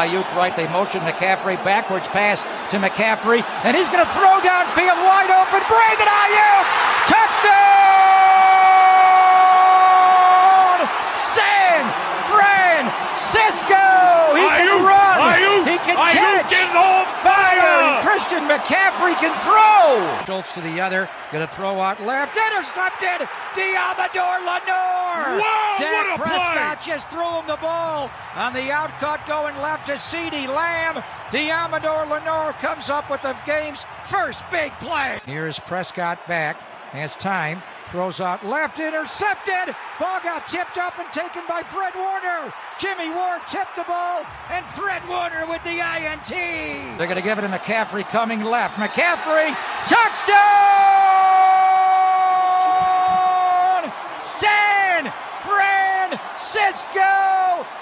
Ayuk right, they motion McCaffrey, backwards pass to McCaffrey, and he's going to throw downfield wide open. Brandon Ayuk! Touchdown! San Francisco! He can run! He can catch! Getting on fire! Christian McCaffrey can throw! Schultz to the other, going to throw out left, intercepted! Diamador Lenore! Whoa, Dak what a Prescott play! just threw him the ball on the outcut going left to CeeDee Lamb. Diamador Lenore comes up with the game's first big play. Here is Prescott back, has time, throws out left, intercepted. Ball got tipped up and taken by Fred Warner. Jimmy Ward tipped the ball, and Fred Warner with the INT. They're going to give it to McCaffrey coming left. McCaffrey, touchdown! San Francisco!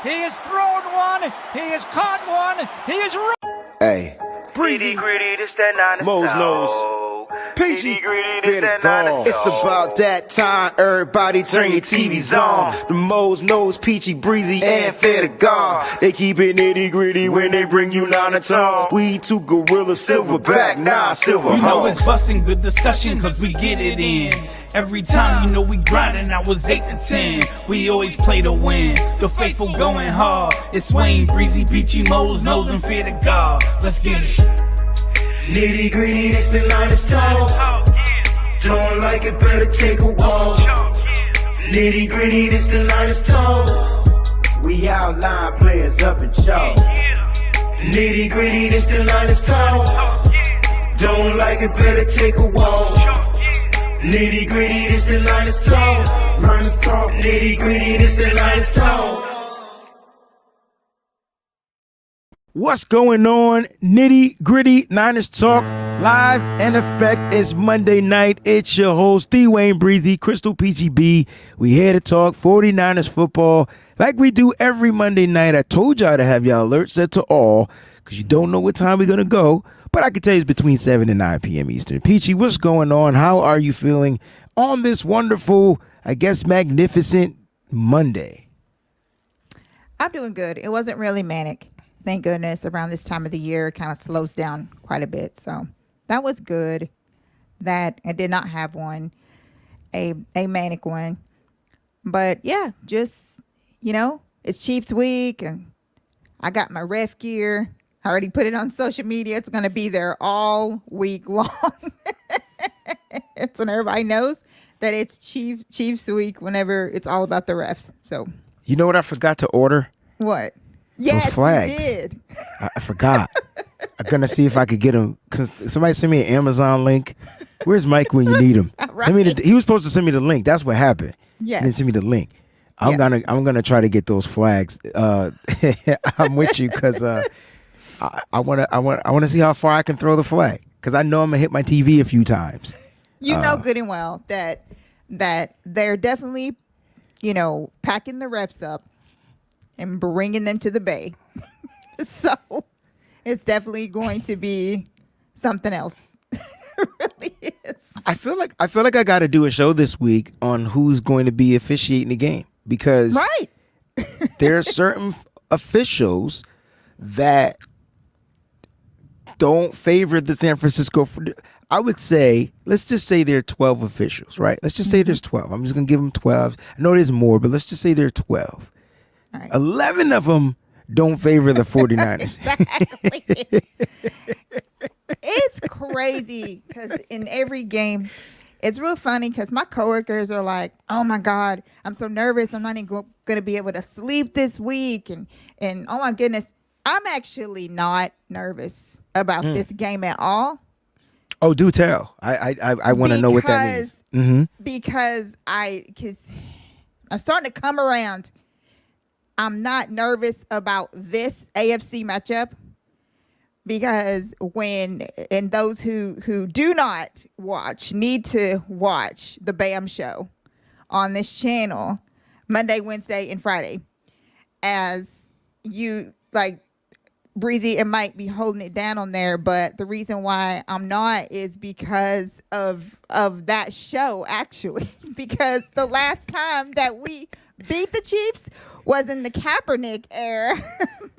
He has thrown one, he has caught one, he has run. Hey, Breezy, gritty, this that nine Mo's nose. Peachy, fair to gone. It's about that time, everybody turn your TVs on. The Mo's nose, Peachy, Breezy, and fair to gone. They keep it nitty gritty when they bring you 9 to tone. We two gorilla, silverback, nah, silver You know it's hoes. busting good discussion cause we get it in. Every time you know we grinding, I was 8 to 10. We always play to win. The faithful going hard. It's Wayne, Breezy, Peachy, Mo's nose, and fear to God. Let's get it. Nitty gritty, this the line is tall. Don't like it, better take a walk. Nitty gritty, this the line is tall. We outline players up in chalk. Nitty gritty, this the line is tall. Don't like it, better take a walk. Nitty gritty, this the line is tall. Line is tall. Nitty gritty, this the line is tall. What's going on? Nitty Gritty Niners Talk live and effect. It's Monday night. It's your host, D. Wayne Breezy, Crystal Peachy B. We here to talk 49ers football like we do every Monday night. I told y'all to have y'all alerts set to all because you don't know what time we're going to go. But I can tell you it's between 7 and 9 p.m. Eastern. Peachy, what's going on? How are you feeling on this wonderful, I guess, magnificent Monday? I'm doing good. It wasn't really manic. Thank goodness around this time of the year, it kind of slows down quite a bit. So that was good that I did not have one, a manic one. But yeah, just, you know, it's Chiefs week and I got my ref gear. I already put it on social media. It's going to be there all week long. So everybody knows that it's Chiefs week whenever it's all about the refs. So you know what I forgot to order? What? Yes, those flags. you did. I forgot. I'm going to see if I could get them. Somebody send me an Amazon link. Where's Mike when you need him? Right. He was supposed to send me the link. That's what happened. Yes. He didn't send me the link. I'm gonna try to get those flags. I'm with you because I want to see how far I can throw the flag because I know I'm gonna hit my TV a few times. You know good and well that they're definitely, you know, packing the refs up and bringing them to the bay. So it's definitely going to be something else. It really is. I feel like I got to do a show this week on who's going to be officiating the game because there are certain officials that don't favor the San Francisco. I would say, let's just say there are 12 officials, right? Let's just say there's 12. I'm just going to give them 12. I know there's more, but let's just say there are 12. Right. 11 of them don't favor the 49ers. Exactly. It's crazy because in every game, it's real funny because my coworkers are like, oh my God, I'm so nervous. I'm not even going to be able to sleep this week. And oh my goodness, I'm actually not nervous about this game at all. Oh, do tell. I want to know what that means. Mm-hmm. Because I'm starting to come around. I'm not nervous about this AFC matchup because those who do not watch need to watch the BAM show on this channel Monday, Wednesday, and Friday. As you like, Breezy and Mike be holding it down on there, but the reason why I'm not is because of that show, actually. Because the last time that we beat the Chiefs was in the Kaepernick era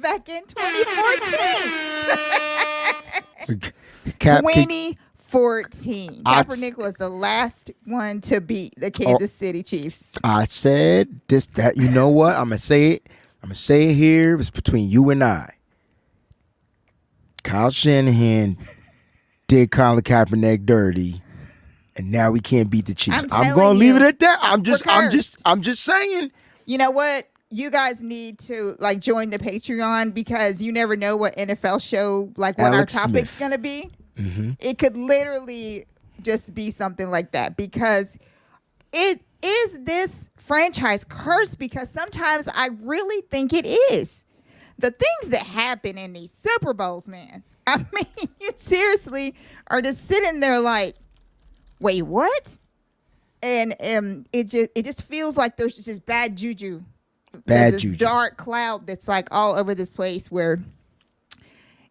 back in 2014. 2014. Kaepernick was the last one to beat the Kansas City Chiefs. I said this, that, you know what? I'm going to say it. I'm going to say it here. It's between you and I. Kyle Shanahan did Colin Kaepernick dirty, and now we can't beat the Chiefs. I'm going to leave it at that. I'm just saying. You know what? You guys need to join the Patreon because you never know what NFL show what Alex our topic's Smith. going to be. Mm-hmm. It could literally just be something like that because it is this franchise curse because sometimes I really think it is. The things that happen in these Super Bowls, man. I mean, you seriously are just sitting there like, wait, what? And it just feels like there's just this bad juju. There's this dark cloud that's all over this place where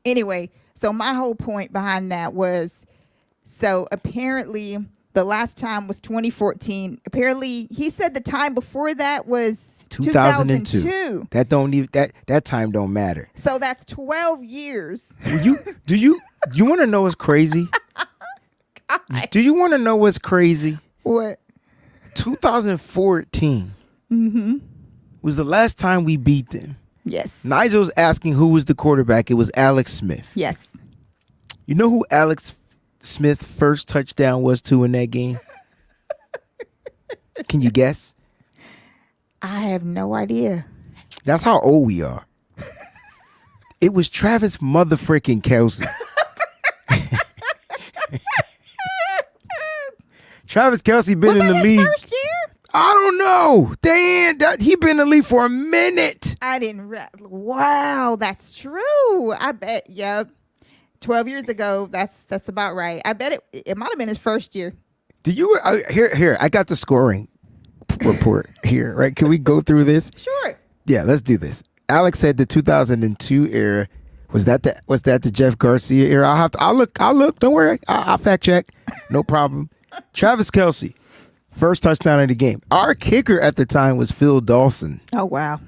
anyway, so my whole point behind that was apparently the last time was 2014. Apparently he said the time before that was 2002. That time don't matter. So that's 12 years. Do you want to know what's crazy? Do you want to know what's crazy? What? 2014 was the last time we beat them. Yes. Nigel's asking who was the quarterback. It was Alex Smith. Yes. You know who Alex Smith's first touchdown was to in that game? Can you guess? I have no idea. That's how old we are. It was Travis motherfucking Kelce. Travis Kelce been in the league. First year? I don't know. He been in the league for a minute. Wow, that's true. I bet. Yep. 12 years ago. That's about right. I bet it might have been his first year. Do you here? I got the scoring report here. Right? Can we go through this? Sure. Yeah, let's do this. Alex said the 2002 era. Was that the Jeff Garcia era? I'll look. Don't worry. I'll fact check. No problem. Travis Kelce, first touchdown of the game. Our kicker at the time was Phil Dawson. Oh wow.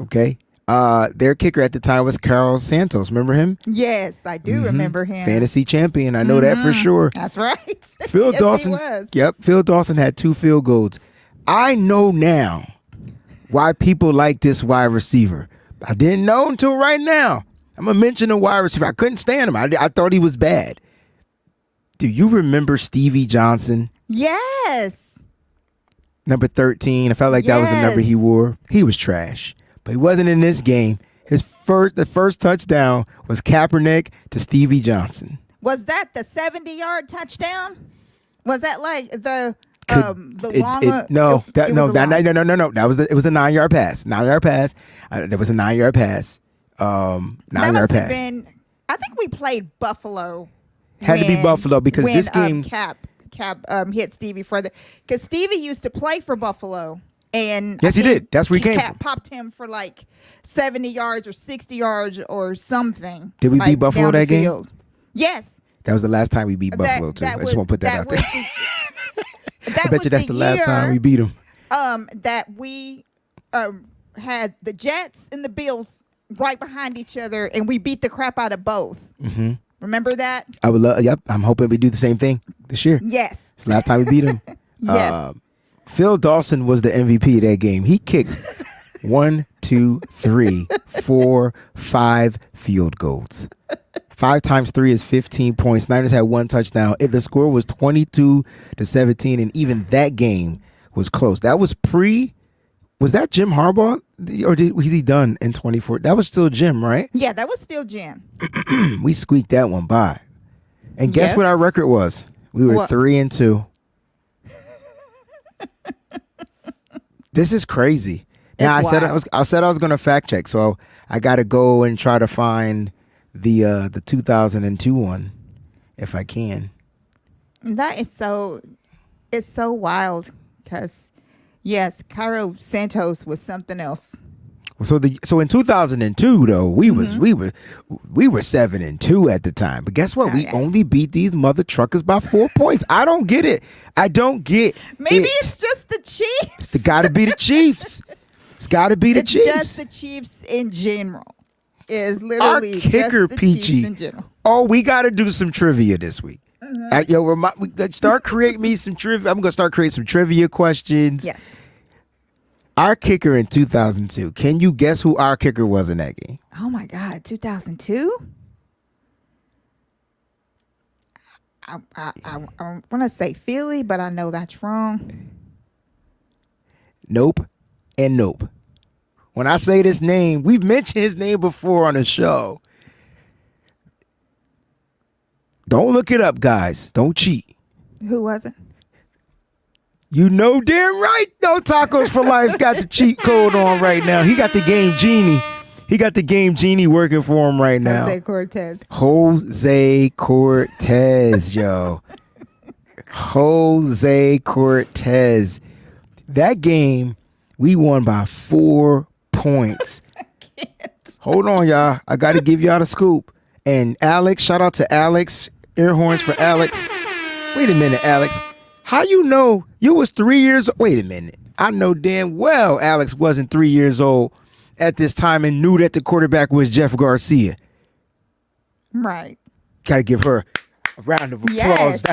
Okay. Their kicker at the time was Carlos Santos. Remember him? Yes, I do remember him. Fantasy champion. I know that for sure. That's right. Phil Yes, Dawson. he was. Yep. Phil Dawson had 2 field goals. I know now why people like this wide receiver. I didn't know until right now. I'm gonna mention a wide receiver. I couldn't stand him. I thought he was bad. Do you remember Stevie Johnson? Yes. Number 13. I felt like that was the number he wore. He was trash. But he wasn't in this game. The first touchdown was Kaepernick to Stevie Johnson. Was that the 70-yard touchdown? Was that the long? No. That was it was a 9-yard pass. 9-yard pass. There was a 9-yard pass. 9-yard pass. I think we played Buffalo. Had to be Buffalo because this game. Cap hit Stevie because Stevie used to play for Buffalo. And yes, he did. That's where he came from. Popped him for 70 yards or 60 yards or something. Did we beat Buffalo that game? Yes. That was the last time we beat Buffalo too. I just want to put that out there. I bet you that's the last time we beat them. That we had the Jets and the Bills right behind each other, and we beat the crap out of both. Mm-hmm. Remember that? I would love. Yep. I'm hoping we do the same thing this year. Yes. It's the last time we beat them. Yes. Phil Dawson was the MVP of that game. He kicked 1, 2, 3, 4, 5 field goals. 5 times 3 is 15 points. Niners had 1 touchdown. The score was 22-17, and even that game was close. That was was that Jim Harbaugh? Or was he done in 24? That was still Jim, right? Yeah, that was still Jim. We squeaked that one by. And guess what our record was? We were 3-2. This is crazy. Now I said I was going to fact check, so I got to go and try to find the 2002 one if I can. That is it's so wild because yes, Cairo Santos was something else. So in 2002 though, we were 7-2 at the time. But guess what? We only beat these mother truckers by 4 points. I don't get it. I don't get Maybe it's just the Chiefs. They got to be the Chiefs. It's got to be the Chiefs. Just the Chiefs in general is literally our kicker, just the Peachy. Chiefs in general. Oh, we got to do some trivia this week. Start creating me some trivia. I'm gonna start creating some trivia questions. Yes. Our kicker in 2002. Can you guess who our kicker was in that game? Oh my God, 2002. I want to say Philly, but I know that's wrong. Nope, and nope. When I say this name, we've mentioned his name before on the show. Don't look it up, guys. Don't cheat. Who was it? You know damn right No Tacos for Life got the cheat code on right now. He got the game genie. He got the game genie working for him right now. Jose Cortez, yo. Jose Cortez. That game, we won by 4 points. I can't. Hold on, y'all. I got to give y'all the scoop. And Alex, shout out to Alex. Air horns for Alex. Wait a minute, Alex. How you know you was 3 years old? Wait a minute. I know damn well Alex wasn't 3 years old at this time and knew that the quarterback was Jeff Garcia. Right. Got to give her a round of applause.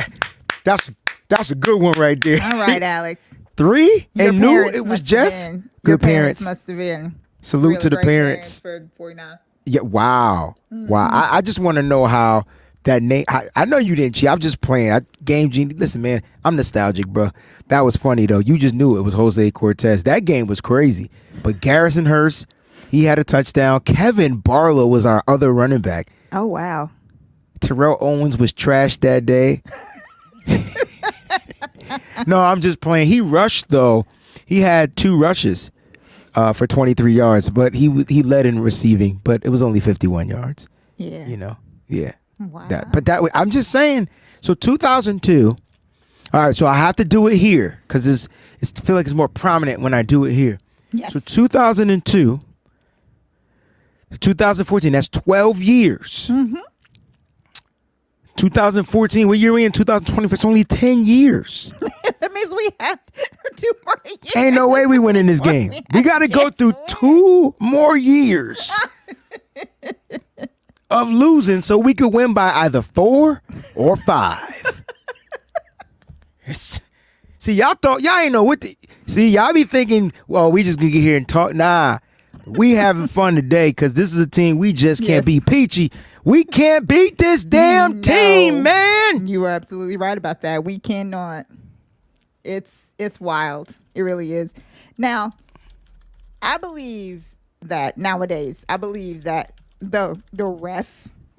Yes. That's a good one right there. All right, Alex. 3 and knew it was Jeff. Your Good parents. must have been. Salute really to the great parents. For 49. Yeah. Wow. Wow. I just want to know how that name. I know you didn't cheat. I'm just playing. Game genie. Listen, man. I'm nostalgic, bro. That was funny though. You just knew it was Jose Cortez. That game was crazy. But Garrison Hurst, he had a touchdown. Kevin Barlow was our other running back. Oh wow. Terrell Owens was trashed that day. No, I'm just playing. He rushed though. He had 2 rushes for 23 yards, but he led in receiving, but it was only 51 yards. Yeah. You know. Yeah. Wow. I'm just saying. So 2002. All right. So I have to do it here because I feel like it's more prominent when I do it here. Yes. So 2002, 2014. That's 12 years. Mm-hmm. 2014. What year are we in? 2020. It's only 10 years. That means we have 2 more years. Ain't no way we win in this game. We got to go through 2 more years of losing so we could win by either 4 or 5. See, y'all ain't know what see, y'all be thinking, well, we just gonna get here and talk. Nah, we having fun today because this is a team we just can't beat. Peachy, we can't beat this damn team, man. You are absolutely right about that. We cannot. It's wild. It really is. Now, I believe that nowadays, the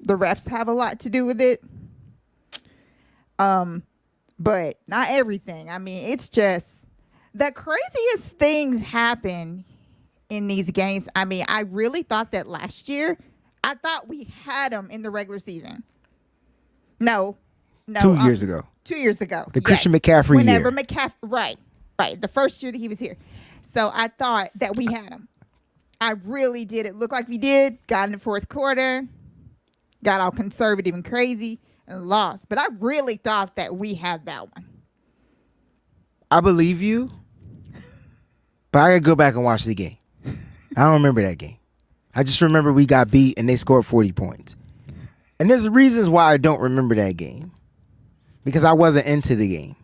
refs have a lot to do with it. But not everything. I mean, it's just the craziest things happen in these games. I mean, I really thought that last year. I thought we had them in the regular season. No. 2 years ago. 2 years ago. The Christian McCaffrey Whenever year. McCaffrey, right. The first year that he was here. So I thought that we had him. I really did. It looked like we did. Got in the fourth quarter. Got all conservative and crazy and lost. But I really thought that we had that one. I believe you. But I gotta go back and watch the game. I don't remember that game. I just remember we got beat and they scored 40 points. And there's reasons why I don't remember that game. Because I wasn't into the game.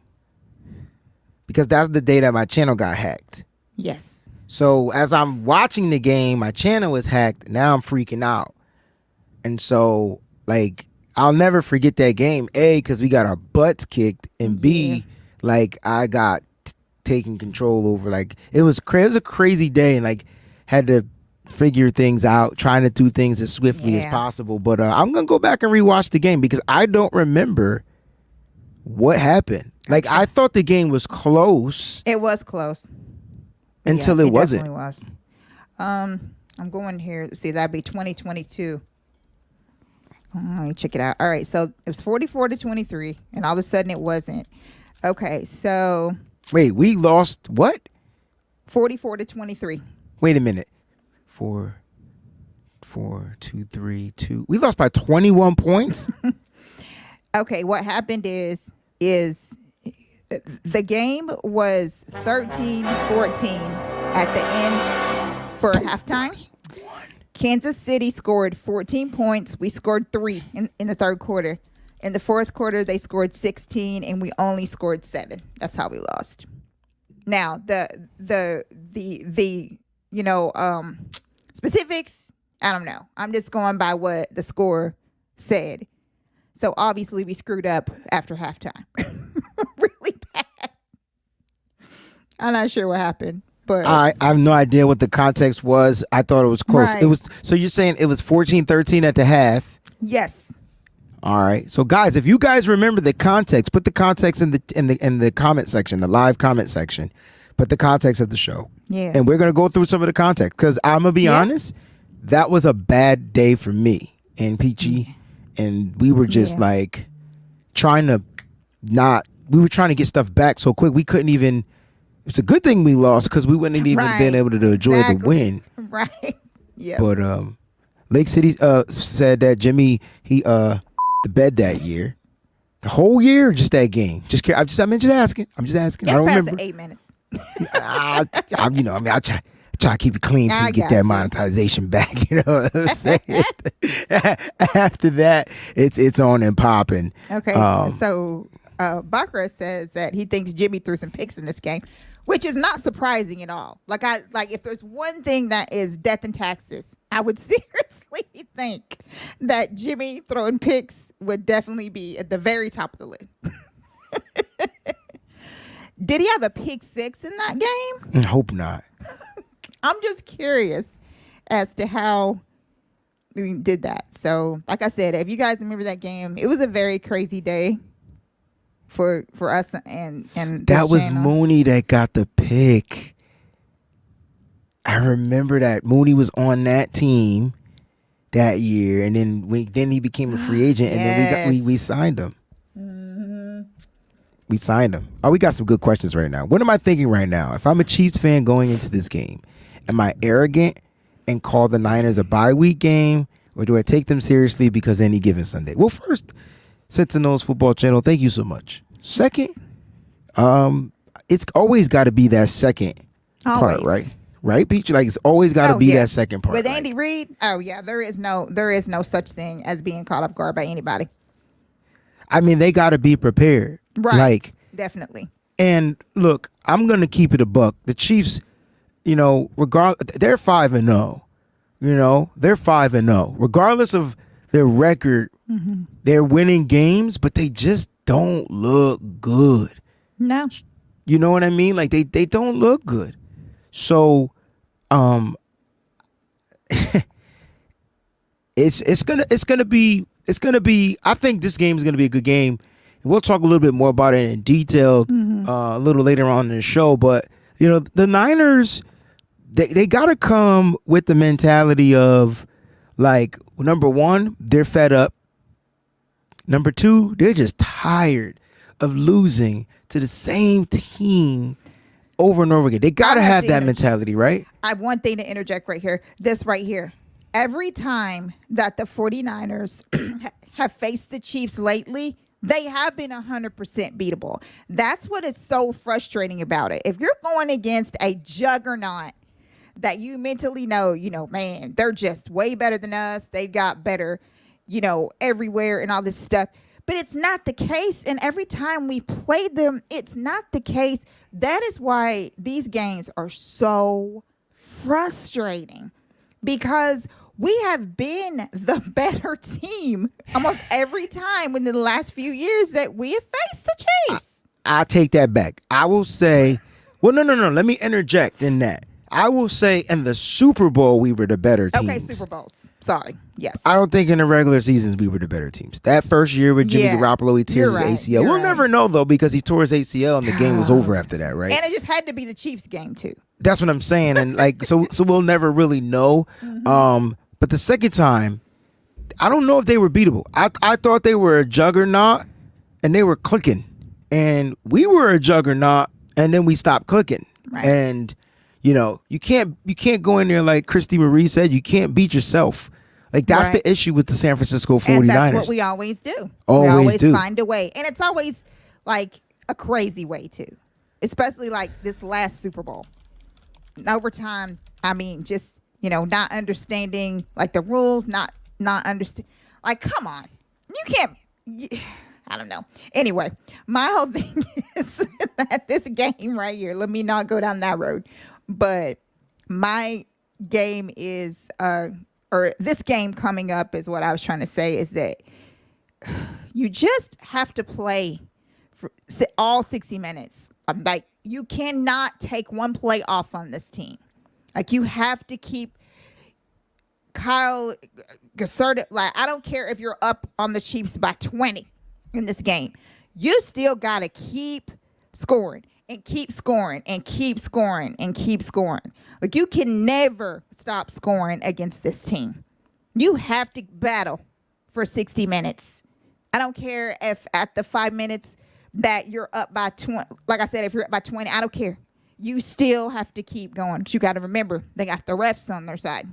Because that's the day that my channel got hacked. Yes. So as I'm watching the game, my channel is hacked. Now I'm freaking out. And so, like, I'll never forget that game. A, because we got our butts kicked. And B, like, I got taken control over. Like, it was a crazy day. And, like, had to figure things out, trying to do things as swiftly as possible. But I'm going to go back and rewatch the game because I don't remember what happened. Like, I thought the game was close. It was close. Until it wasn't. Definitely was. I'm going here. Let's see, that'd be 2022. Let me check it out. All right, so it was 44-23, and all of a sudden it wasn't. Okay, so. Wait, we lost what? 44-23. Wait a minute. 4, 2, 3, 2. We lost by 21 points? Okay, what happened is the game was 13-14 at the end for halftime. Kansas City scored 14 points. We scored 3 in the third quarter. In the fourth quarter, they scored 16, and we only scored 7. That's how we lost. Now, the specifics, I don't know. I'm just going by what the score said. So obviously we screwed up after halftime. Really bad. I'm not sure what happened. But I have no idea what the context was. I thought it was close. Right. It was. So you're saying it was 14-13 at the half? Yes. All right. So guys, if you guys remember the context, put the context in the comment section, the live comment section. Put the context of the show. Yeah. And we're gonna go through some of the context because I'm gonna be honest, that was a bad day for me and Peachy, and we were just like trying to get stuff back so quick we couldn't even. It's a good thing we lost because we wouldn't even been able to enjoy the win. Right. Yeah. But Lake City said that Jimmy the bed that year, the whole year, or just that game. Just asking. I'm just asking. I don't remember. 8 minutes. I try to keep it clean to get that monetization back. You know what I'm saying? After that, it's on and popping. Okay. So Bakra says that he thinks Jimmy threw some picks in this game, which is not surprising at all. Like if there's one thing that is death and taxes, I would seriously think that Jimmy throwing picks would definitely be at the very top of the list. Did he have a pick 6 in that game? Hope not. I'm just curious as to how we did that. So, like I said, if you guys remember that game, it was a very crazy day for us and that was channel. Mooney that got the pick. I remember that Mooney was on that team that year, and then he became a free agent, and then we signed him. We signed him. Oh, we got some good questions right now. What am I thinking right now? If I'm a Chiefs fan going into this game, am I arrogant and call the Niners a bye week game, or do I take them seriously because any given Sunday? Well, first, Sentinels Football Channel, thank you so much. Second, it's always got to be that second part, right? Right, Peach? Like it's always got to be that second part. With Andy Reid, there is no such thing as being caught off guard by anybody. I mean, they got to be prepared. Right. Like, definitely. And look, I'm going to keep it a buck. The Chiefs, they're 5-0. They're 5-0. Regardless of their record, they're winning games, but they just don't look good. No. You know what I mean? Like they don't look good. So it's gonna be I think this game is gonna be a good game. And we'll talk a little bit more about it in detail a little later on in the show. But the Niners, they gotta come with the mentality of like, number one, they're fed up. Number two, they're just tired of losing to the same team over and over again. They got to have that mentality, right? I have one thing to interject right here. This right here. Every time that the 49ers have faced the Chiefs lately, they have been 100% beatable. That's what is so frustrating about it. If you're going against a juggernaut that you mentally know, man, they're just way better than us. They've got better, everywhere and all this stuff. But it's not the case. And every time we played them, it's not the case. That is why these games are so frustrating, because we have been the better team almost every time in the last few years that we have faced the Chiefs. I take that back. I will say, well, no. Let me interject in that. I will say in the Super Bowl, we were the better teams. Okay, Super Bowls. Sorry. Yes. I don't think in the regular seasons we were the better teams. That first year with Jimmy Garoppolo, he tears his ACL. We'll never know, though, because he tore his ACL and the game was over after that, right? And it just had to be the Chiefs game, too. That's what I'm saying. And so we'll never really know. But the second time, I don't know if they were beatable. I thought they were a juggernaut and they were clicking. And we were a juggernaut and then we stopped clicking. Right. And you can't go in there like Christy Marie said. You can't beat yourself. Like that's the issue with the San Francisco 49ers. And that's what we always do. We always find a way. And it's always like a crazy way too. Especially like this last Super Bowl. In overtime, I mean, just, not understanding like the rules, not understand. Like, come on. You can't. I don't know. Anyway, my whole thing is that this game right here, let me not go down that road. But my game is, or this game coming up is what I was trying to say, is that you just have to play for all 60 minutes. Like, you cannot take one play off on this team. Like, you have to keep Kyle assertive. Like, I don't care if you're up on the Chiefs by 20 in this game. You still got to keep scoring and keep scoring and keep scoring and keep scoring. Like, you can never stop scoring against this team. You have to battle for 60 minutes. I don't care if at the 5 minutes that you're up by 20, like I said, if you're up by 20, I don't care. You still have to keep going. Because you got to remember, they got the refs on their side.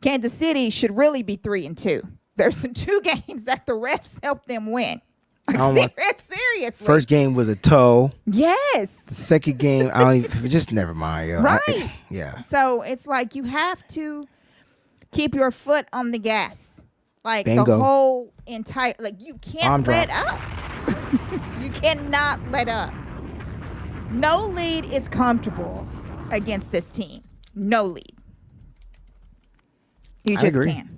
Kansas City should really be 3-2. There's some 2 games that the refs helped them win. Seriously. First game was a toe. Yes. The second game, I don't even, just never mind. Yo. Right. Yeah. So it's like you have to keep your foot on the gas. Like Bingo. the whole entire, like you can't let drop. up. You cannot let up. No lead is comfortable against this team. No lead. You just can't.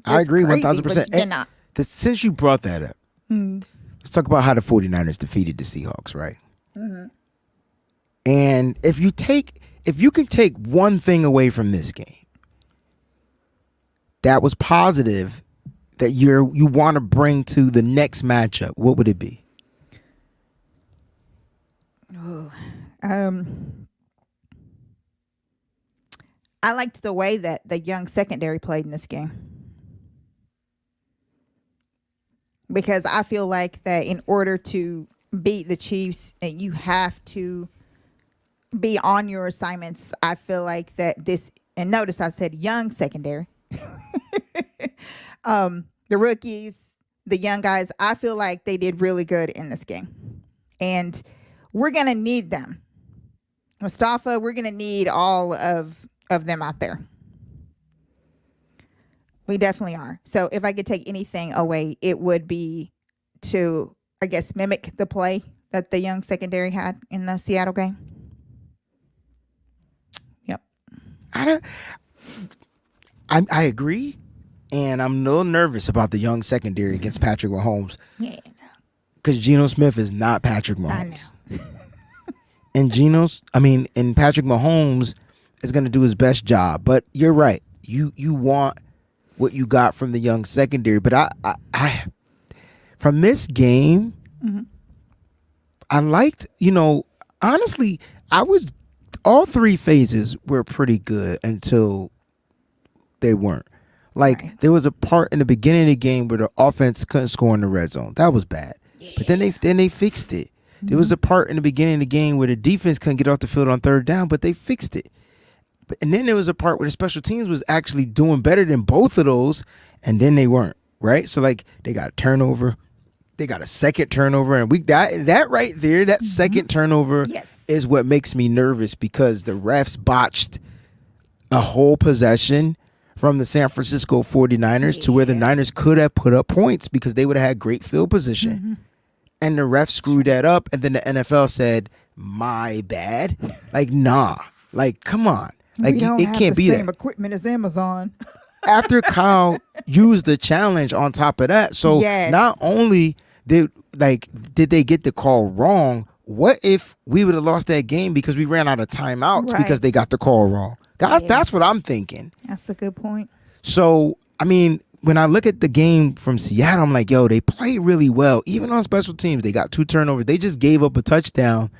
I agree crazy, 1,000%. Cannot. Since you brought that up, let's talk about how the 49ers defeated the Seahawks, right? Mm-hmm. And if you can take one thing away from this game that was positive that you want to bring to the next matchup, what would it be? I liked the way that the young secondary played in this game. Because I feel like that in order to beat the Chiefs, and you have to be on your assignments. I feel like that this, and notice I said young secondary. The rookies, the young guys, I feel like they did really good in this game. And we're going to need them. Mustafa, we're going to need all of them out there. We definitely are. So if I could take anything away, it would be to, I guess, mimic the play that the young secondary had in the Seattle game. Yep. I agree. And I'm a little nervous about the young secondary against Patrick Mahomes. Yeah. Because Geno Smith is not Patrick Mahomes. I know. And Patrick Mahomes is going to do his best job. But you're right. You want what you got from the young secondary. But I from this game, I liked, honestly, all 3 phases were pretty good until they weren't. Like, there was a part in the beginning of the game where the offense couldn't score in the red zone. That was bad. Yeah. But then they fixed it. There was a part in the beginning of the game where the defense couldn't get off the field on 3rd down, but they fixed it. And then there was a part where the special teams was actually doing better than both of those, and then they weren't, right? So, like, they got a turnover. They got a second turnover, and that right there, that second turnover is what makes me nervous, because the refs botched a whole possession from the San Francisco 49ers to where the Niners could have put up points because they would have had great field position. And the refs screwed that up, and then the NFL said, my bad. Like, nah. Like, come on. Like, it can't be that. Same equipment as Amazon. After Kyle used the challenge on top of that, so not only did they get the call wrong, what if we would have lost that game because we ran out of timeouts because they got the call wrong? That's what I'm thinking. That's a good point. So, when I look at the game from Seattle, I'm like, yo, they play really well. Even on special teams, they got 2 turnovers. They just gave up a touchdown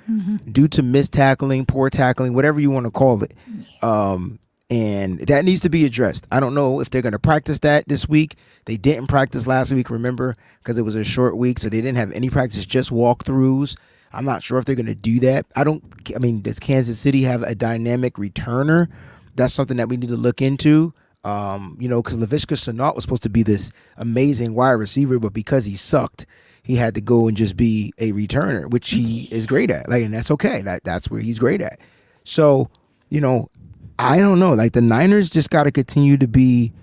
due to missed tackling, poor tackling, whatever you want to call it. And that needs to be addressed. I don't know if they're going to practice that this week. They didn't practice last week, remember, because it was a short week, so they didn't have any practice, just walkthroughs. I'm not sure if they're going to do that. Does Kansas City have a dynamic returner? That's something that we need to look into. Because Laviska Shenault was supposed to be this amazing wide receiver, but because he sucked, he had to go and just be a returner, which he is great at. And that's okay. That's where he's great at. So I don't know. Like the Niners just got to continue to be.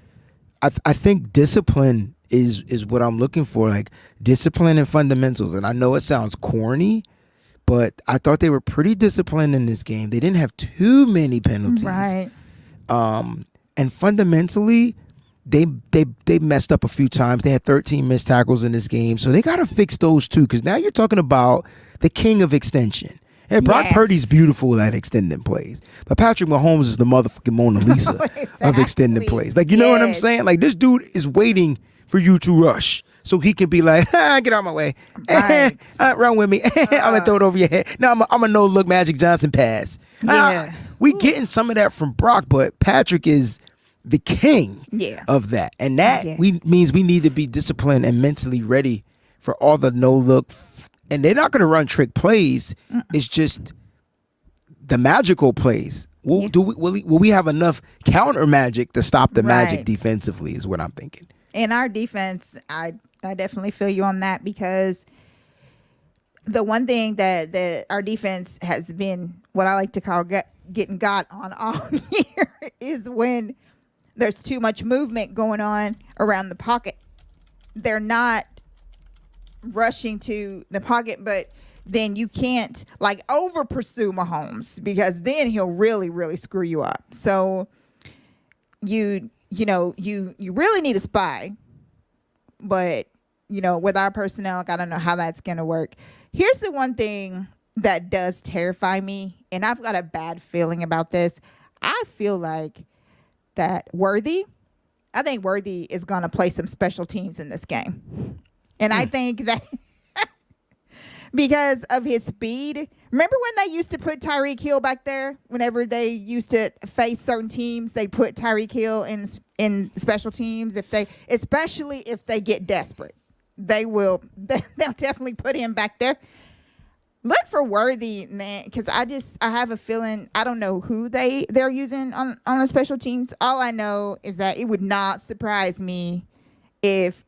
I think discipline is what I'm looking for. Like discipline and fundamentals. And I know it sounds corny, but I thought they were pretty disciplined in this game. They didn't have too many penalties. Right. And fundamentally, they messed up a few times. They had 13 missed tackles in this game, so they got to fix those too. Because now you're talking about the king of extension. And Brock Purdy's beautiful at extending plays. But Patrick Mahomes is the motherfucking Mona Lisa of extending plays. Like, you know what I'm saying? Like, this dude is waiting for you to rush so he can be like, get out of my way. Right. Run with me. I'm going to throw it over your head. No, I'm a no-look Magic Johnson pass. Yeah. We getting some of that from Brock, but Patrick is the king of that. And that means we need to be disciplined and mentally ready for all the no-look. And they're not going to run trick plays. It's just the magical plays. Will we have enough counter magic to stop the magic defensively is what I'm thinking. In our defense, I definitely feel you on that, because the one thing that our defense has been what I like to call getting got on all year is when there's too much movement going on around the pocket. They're not rushing to the pocket, but then you can't like over pursue Mahomes, because then he'll really, really screw you up. So you really need a spy, but with our personnel, I don't know how that's gonna work. Here's the one thing that does terrify me, and I've got a bad feeling about this. I feel like that I think Worthy is gonna play some special teams in this game. And I think that because of his speed, remember when they used to put Tyreek Hill back there? Whenever they used to face certain teams, they put Tyreek Hill in special teams. Especially if they get desperate, they'll definitely put him back there. Look for Worthy, man, because I have a feeling, I don't know who they're using on the special teams. All I know is that it would not surprise me if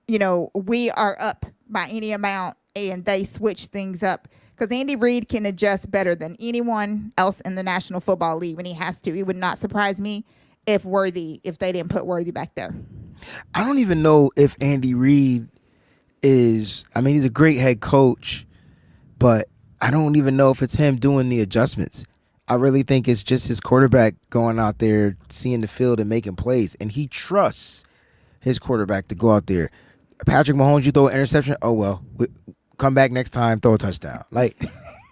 we are up by any amount and they switch things up, because Andy Reid can adjust better than anyone else in the National Football League when he has to. It would not surprise me if they didn't put Worthy back there. I don't even know if Andy Reid he's a great head coach, but I don't even know if it's him doing the adjustments. I really think it's just his quarterback going out there, seeing the field and making plays, and he trusts his quarterback to go out there. Patrick Mahomes, you throw an interception, oh well, come back next time, throw a touchdown. Like,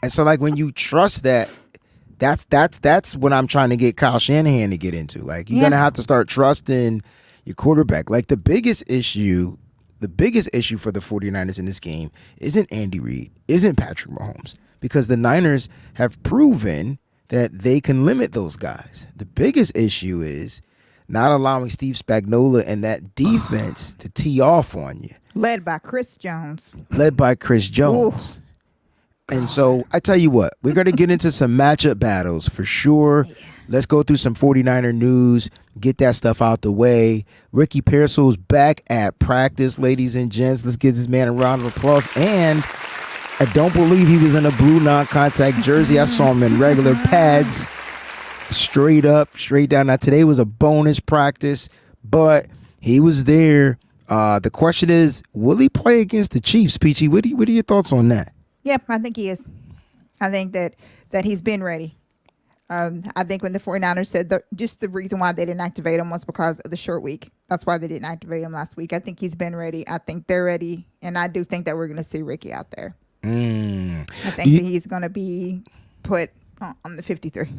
and so like when you trust that's what I'm trying to get Kyle Shanahan to get into. Like, you're gonna have to start trusting your quarterback. Like the biggest issue for the 49ers in this game isn't Andy Reid, isn't Patrick Mahomes, because the Niners have proven that they can limit those guys. The biggest issue is not allowing Steve Spagnuolo and that defense to tee off on you. Led by Chris Jones. Ooh. And so I tell you what, we're going to get into some matchup battles for sure. Yeah. Let's go through some 49er news, get that stuff out the way. Ricky Pearsall's back at practice, ladies and gents. Let's give this man a round of applause. And I don't believe he was in a blue non-contact jersey. I saw him in regular pads. Straight up, straight down. Now, today was a bonus practice, but he was there. The question is, will he play against the Chiefs, Peachy? What are your thoughts on that? Yeah, I think he is. I think that he's been ready. I think when the 49ers said just the reason why they didn't activate him was because of the short week. That's why they didn't activate him last week. I think he's been ready. I think they're ready. And I do think that we're going to see Ricky out there. I think that he's going to be put on the 53.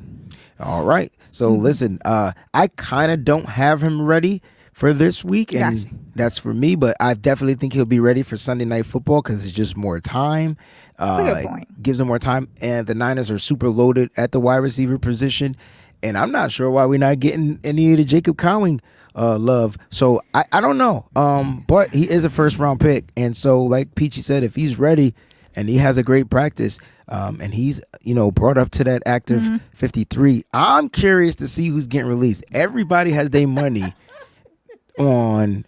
All right. So listen, I kind of don't have him ready for this week, and that's for me, but I definitely think he'll be ready for Sunday Night Football because it's just more time. That's a good point. Gives him more time, and the Niners are super loaded at the wide receiver position, and I'm not sure why we're not getting any of the Jacob Cowing love. So I don't know, but he is a first-round pick, and so like Peachy said, if he's ready and he has a great practice, and he's brought up to that active 53, I'm curious to see who's getting released. Everybody has their money on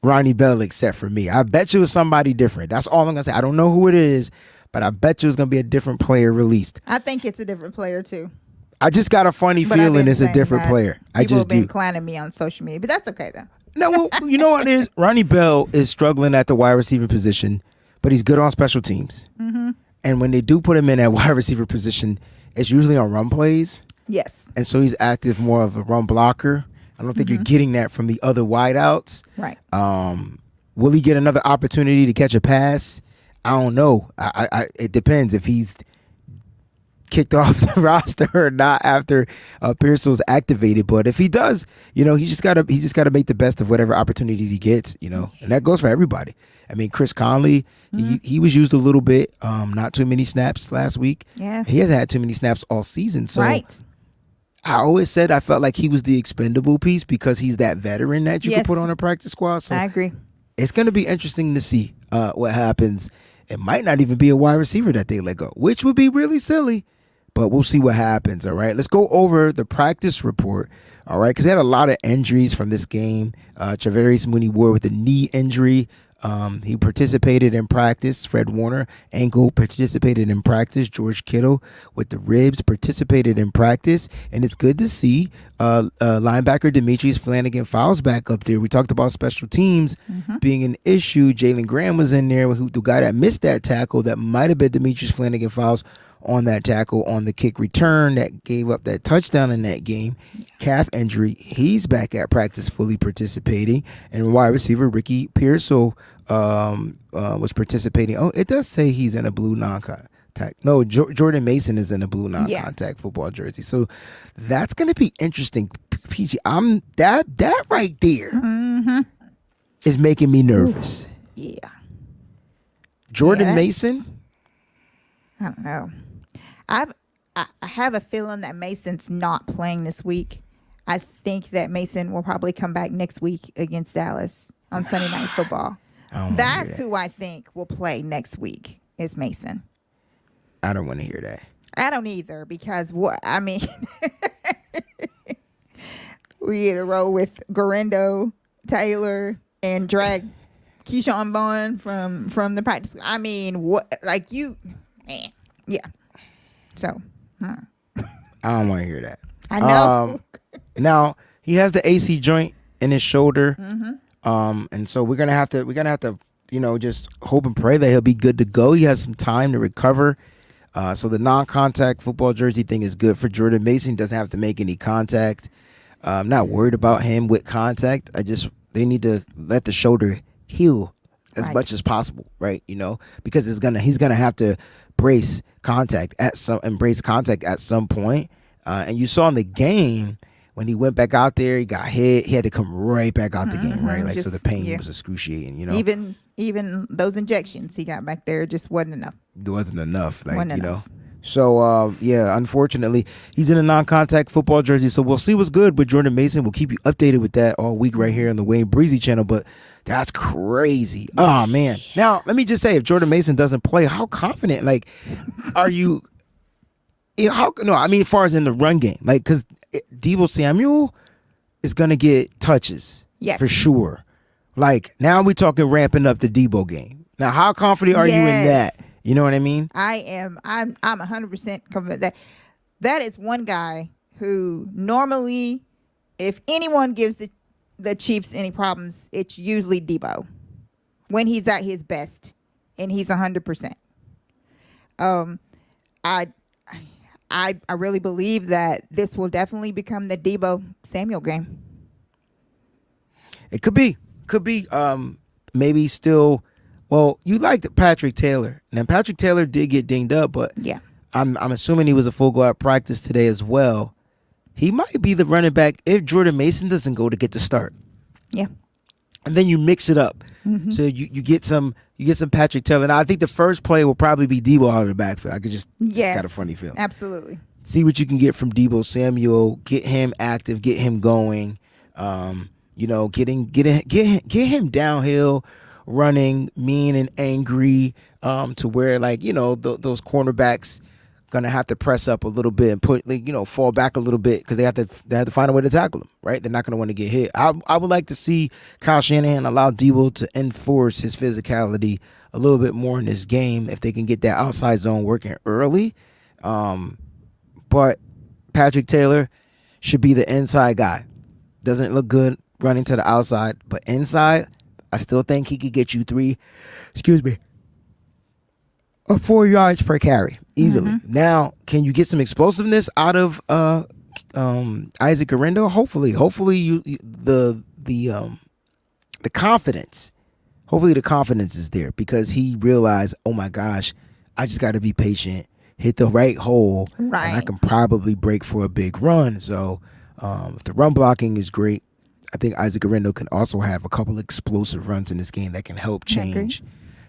Ronnie Bell except for me. I bet you it was somebody different. That's all I'm gonna say. I don't know who it is, but I bet you it's gonna be a different player released. I think it's a different player too. I just got a funny But I've feeling been it's a saying different that. player. I People just have been do. clowning me on social media, but that's okay though. No, well, you know what it is? Ronnie Bell is struggling at the wide receiver position, but he's good on special teams. Mm-hmm. And when they do put him in at wide receiver position, it's usually on run plays. Yes. And so he's active more of a run blocker. I don't think you're getting that from the other wideouts. Right. Will he get another opportunity to catch a pass? I don't know. It depends if he's kicked off the roster or not after Pearsall's activated. But if he does, he just gotta make the best of whatever opportunities he gets. And that goes for everybody. I mean, Chris Conley, he was used a little bit, not too many snaps last week. Yeah, he hasn't had too many snaps all season. So right. I always said I felt like he was the expendable piece because he's that veteran that you can put on a practice squad. So I agree. It's going to be interesting to see what happens. It might not even be a wide receiver that they let go, which would be really silly, but we'll see what happens. All right, let's go over the practice report. All right, because they had a lot of injuries from this game. Travarius Mooney-Ward with a knee injury. He participated in practice. Fred Warner, ankle, participated in practice. George Kittle with the ribs participated in practice. And it's good to see linebacker Demetrius Flanagan Fowles back up there. We talked about special teams being an issue. Jalen Graham was in there, the guy that missed that tackle. That might have been Demetrius Flanagan Fowles on that tackle on the kick return that gave up that touchdown in that game. Calf injury. He's back at practice fully participating. And wide receiver Ricky Pearsall was participating. Oh, it does say he's in a blue non-contact. No, Jordan Mason is in a blue non-contact football jersey. So that's going to be interesting. PG, that right there is making me nervous. Ooh, yeah. Jordan Mason? I don't know. I have a feeling that Mason's not playing this week. I think that Mason will probably come back next week against Dallas on Sunday Night Football. That's who I think will play next week is Mason. I don't want to hear that. I don't either because we either roll with Garendo, Taylor, and drag Keyshawn Vaughn from the practice. I mean, yeah. So, I don't want to hear that. I know. Now he has the AC joint in his shoulder, and so we're gonna have to just hope and pray that he'll be good to go. He has some time to recover. So the non-contact football jersey thing is good for Jordan Mason. He doesn't have to make any contact. I'm not worried about him with contact. They need to let the shoulder heal as much as possible, right? Because he's gonna have to embrace contact at some point. And you saw in the game when he went back out there, he got hit. He had to come right back out the game, right? So the pain was excruciating. Even those injections he got back there just wasn't enough. It wasn't enough, So unfortunately, he's in a non-contact football jersey. So we'll see what's good with Jordan Mason. We'll keep you updated with that all week right here on the Wayne Breezy channel. But that's crazy. Oh man. Now let me just say, if Jordan Mason doesn't play, how confident are you? As far as in the run game, because Deebo Samuel is gonna get touches, for sure. Now we talking ramping up the Deebo game. Now, how confident are you in that? You know what I mean? I am. I'm 100% confident that is one guy who normally, if anyone gives the Chiefs any problems, it's usually Deebo when he's at his best and he's 100%. I really believe that this will definitely become the Deebo Samuel game. It could be. Maybe still. Well, you liked Patrick Taylor. Now Patrick Taylor did get dinged up, but I'm assuming he was a full go at practice today as well. He might be the running back if Jordan Mason doesn't go to get the start. Yeah. And then you mix it up. So you get some Patrick Taylor. Now I think the first play will probably be Deebo out of the backfield. I could just got a funny feeling. Absolutely. See what you can get from Deebo Samuel. Get him active. Get him going. Get him downhill, running, mean and angry, to where those cornerbacks gonna have to press up a little bit and fall back a little bit because they have to find a way to tackle him, right? They're not gonna want to get hit. I would like to see Kyle Shanahan allow Deebo to enforce his physicality a little bit more in this game if they can get that outside zone working early. But Patrick Taylor should be the inside guy. Doesn't look good running to the outside, but inside, I still think he could get you 4 yards per carry easily. Now, can you get some explosiveness out of Isaac Guerendo? Hopefully the confidence. Hopefully the confidence is there because he realized, oh my gosh, I just got to be patient, hit the right hole, and I can probably break for a big run. So if the run blocking is great, I think Isaac Guerendo can also have a couple explosive runs in this game that can help change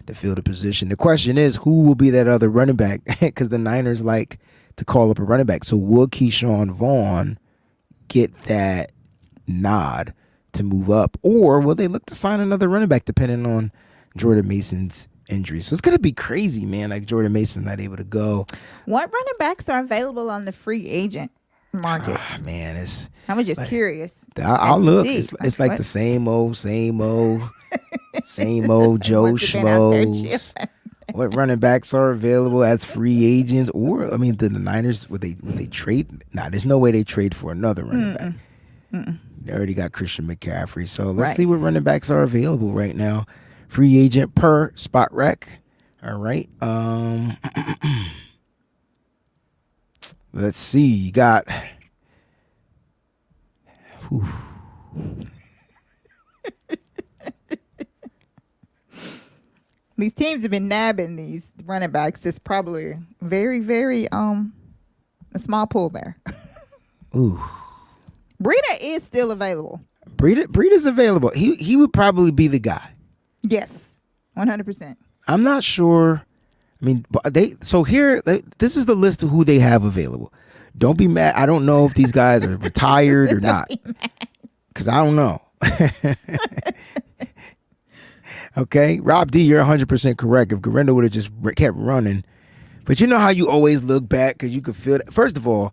the field of position. The question is, who will be that other running back? Because the Niners like to call up a running back. So will Keyshawn Vaughn get that nod to move up, or will they look to sign another running back depending on Jordan Mason's injury? So it's going to be crazy, man. Like Jordan Mason's not able to go. What running backs are available on the free agent market? Man, I was just curious. I'll look. It's like the same old Joe Schmoes. What running backs are available as free agents? Or, I mean, the Niners, would they trade? Nah, there's no way they trade for another running back. They already got Christian McCaffrey. So let's see what running backs are available right now. Free agent per Spot Rec. All right. Let's see. You got... These teams have been nabbing these running backs. It's probably very, very a small pool there. Ooh. Breida is still available. Breida's available. He would probably be the guy. Yes, 100%. I'm not sure. I mean, this is the list of who they have available. Don't be mad. I don't know if these guys are retired or not, because I don't know. Okay, Rob D, you're 100% correct. If Guerendo would have just kept running, but you know how you always look back because you could feel that. First of all,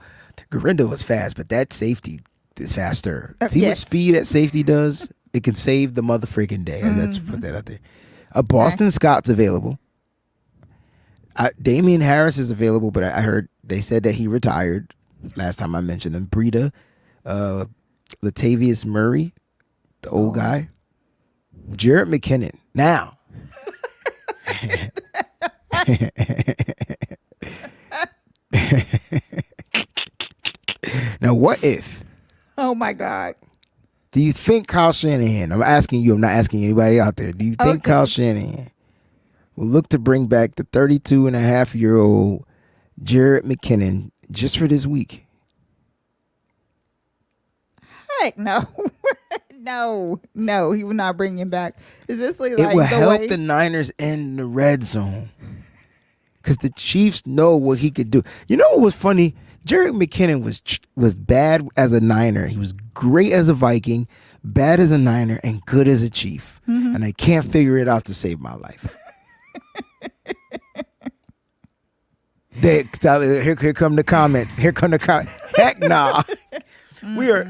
Guerendo was fast, but that safety is faster. See what speed that safety does? It can save the motherfucking day. Let's put that out there. Boston Scott's available. Damian Harris is available, but I heard they said that he retired last time I mentioned him. Breida, Latavius Murray, the old guy. Jared McKinnon. Now. Now, what if? Oh, my God. Do you think Kyle Shanahan, I'm asking you, I'm not asking anybody out there, do you think Kyle Shanahan will look to bring back the 32-and-a-half-year-old Jared McKinnon just for this week? Heck no. No, he will not bring him back. Especially like it will help the Niners in the red zone because the Chiefs know what he could do. You know what was funny? Jared McKinnon was bad as a Niner. He was great as a Viking, bad as a Niner, and good as a Chief. And I can't figure it out to save my life. Here come the comments. Heck nah. We are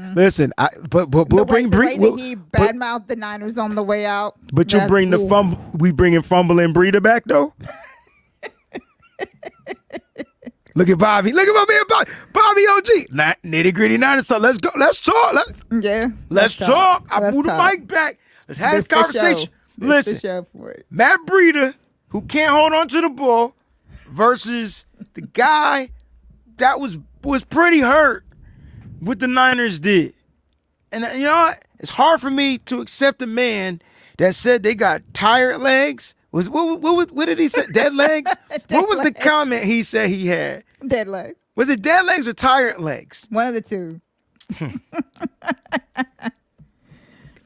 but we'll bring he badmouthed the Niners on the way out. But you bring the fumble. We bringing fumbling Breida back though. Look at Bobby. Look at my man Bobby OG. Nitty gritty Niners. So let's go. Let's talk. Let's talk. I moved the mic back. Let's have this conversation. Listen, Matt Breida, who can't hold on to the ball, versus the guy that was pretty hurt. What the Niners did. And you know what? It's hard for me to accept a man that said they got tired legs. What did he say? Dead legs? What was the comment he said he had? Dead legs. Was it dead legs or tired legs? One of the two.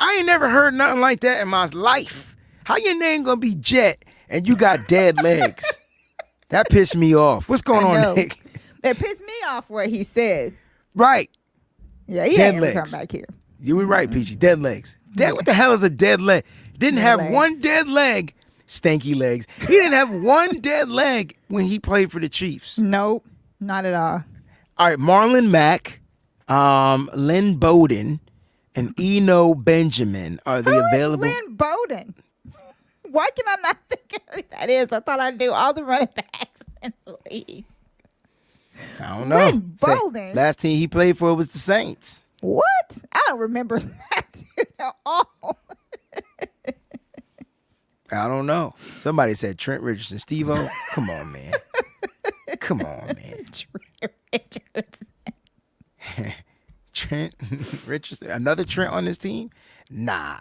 I ain't never heard nothing like that in my life. How your name gonna be Jet and you got dead legs? That pissed me off. What's going on, Nick? It pissed me off what he said. Right. Yeah, he ain't ever come back here. You were right, Peachy. Dead legs. What the hell is a dead leg? Didn't have legs. One dead leg. Stanky legs. He didn't have one dead leg when he played for the Chiefs. Nope, not at all. All right, Marlon Mack, Lynn Bowden, and Eno Benjamin are the available. Lynn Bowden. Why can I not think of who that is? I thought I knew all the running backs in the league. I don't know. Lynn Bowden. Last team he played for was the Saints. What? I don't remember that at all. I don't know. Somebody said Trent Richardson. Steve-O, come on, man. Come on, man. Trent Richardson. Another Trent on this team? Nah.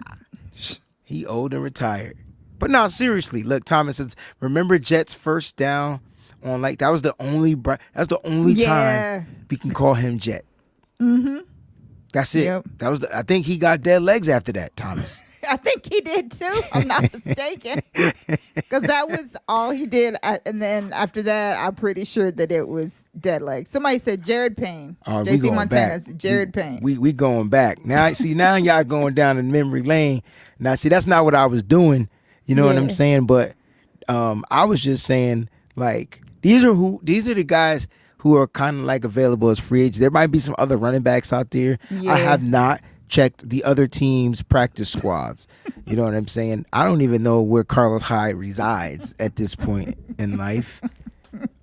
He old and retired. But no, seriously. Look, Thomas says, remember Jet's first down on that was the only time we can call him Jet. Mm-hmm. That's it. Yep. That was I think he got dead legs after that, Thomas. I think he did too. If I'm not mistaken, because that was all he did. And then after that, I'm pretty sure that it was dead leg. Somebody said Jared Payne. JC Montana's Jared Payne. We going back now. See, now y'all going down in memory lane. Now, see, that's not what I was doing. You know what I'm saying? But I was just saying, like, these are the guys who are kind of like available as free agents. There might be some other running backs out there. Yeah. I have not checked the other team's practice squads. You know what I'm saying? I don't even know where Carlos Hyde resides at this point in life.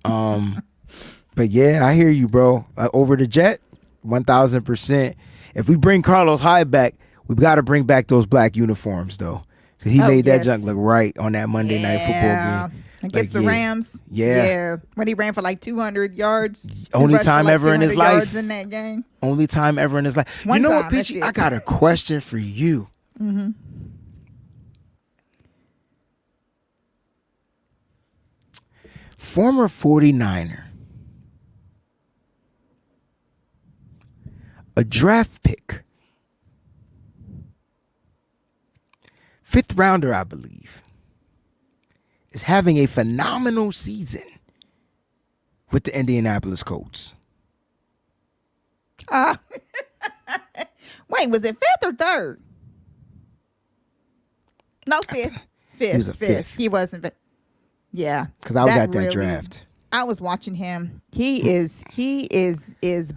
But yeah, I hear you, bro. Over the Jet, 1,000%. If we bring Carlos Hyde back, we've got to bring back those black uniforms, though. Because he made that junk look right on that Monday night football game. Against the Rams. Yeah. When he ran for like 200 yards. Only time ever in his life. In that game. Only time ever in his life. You know what, Peachy? I got a question for you. Mm-hmm. Former 49er. A draft pick. 5th rounder, I believe, is having a phenomenal season with the Indianapolis Colts. Wait, was it 5th or 3rd? No, 5th. 5th. He was a 5th. He wasn't 5th. Yeah. Because I was at that draft. I was watching him. He is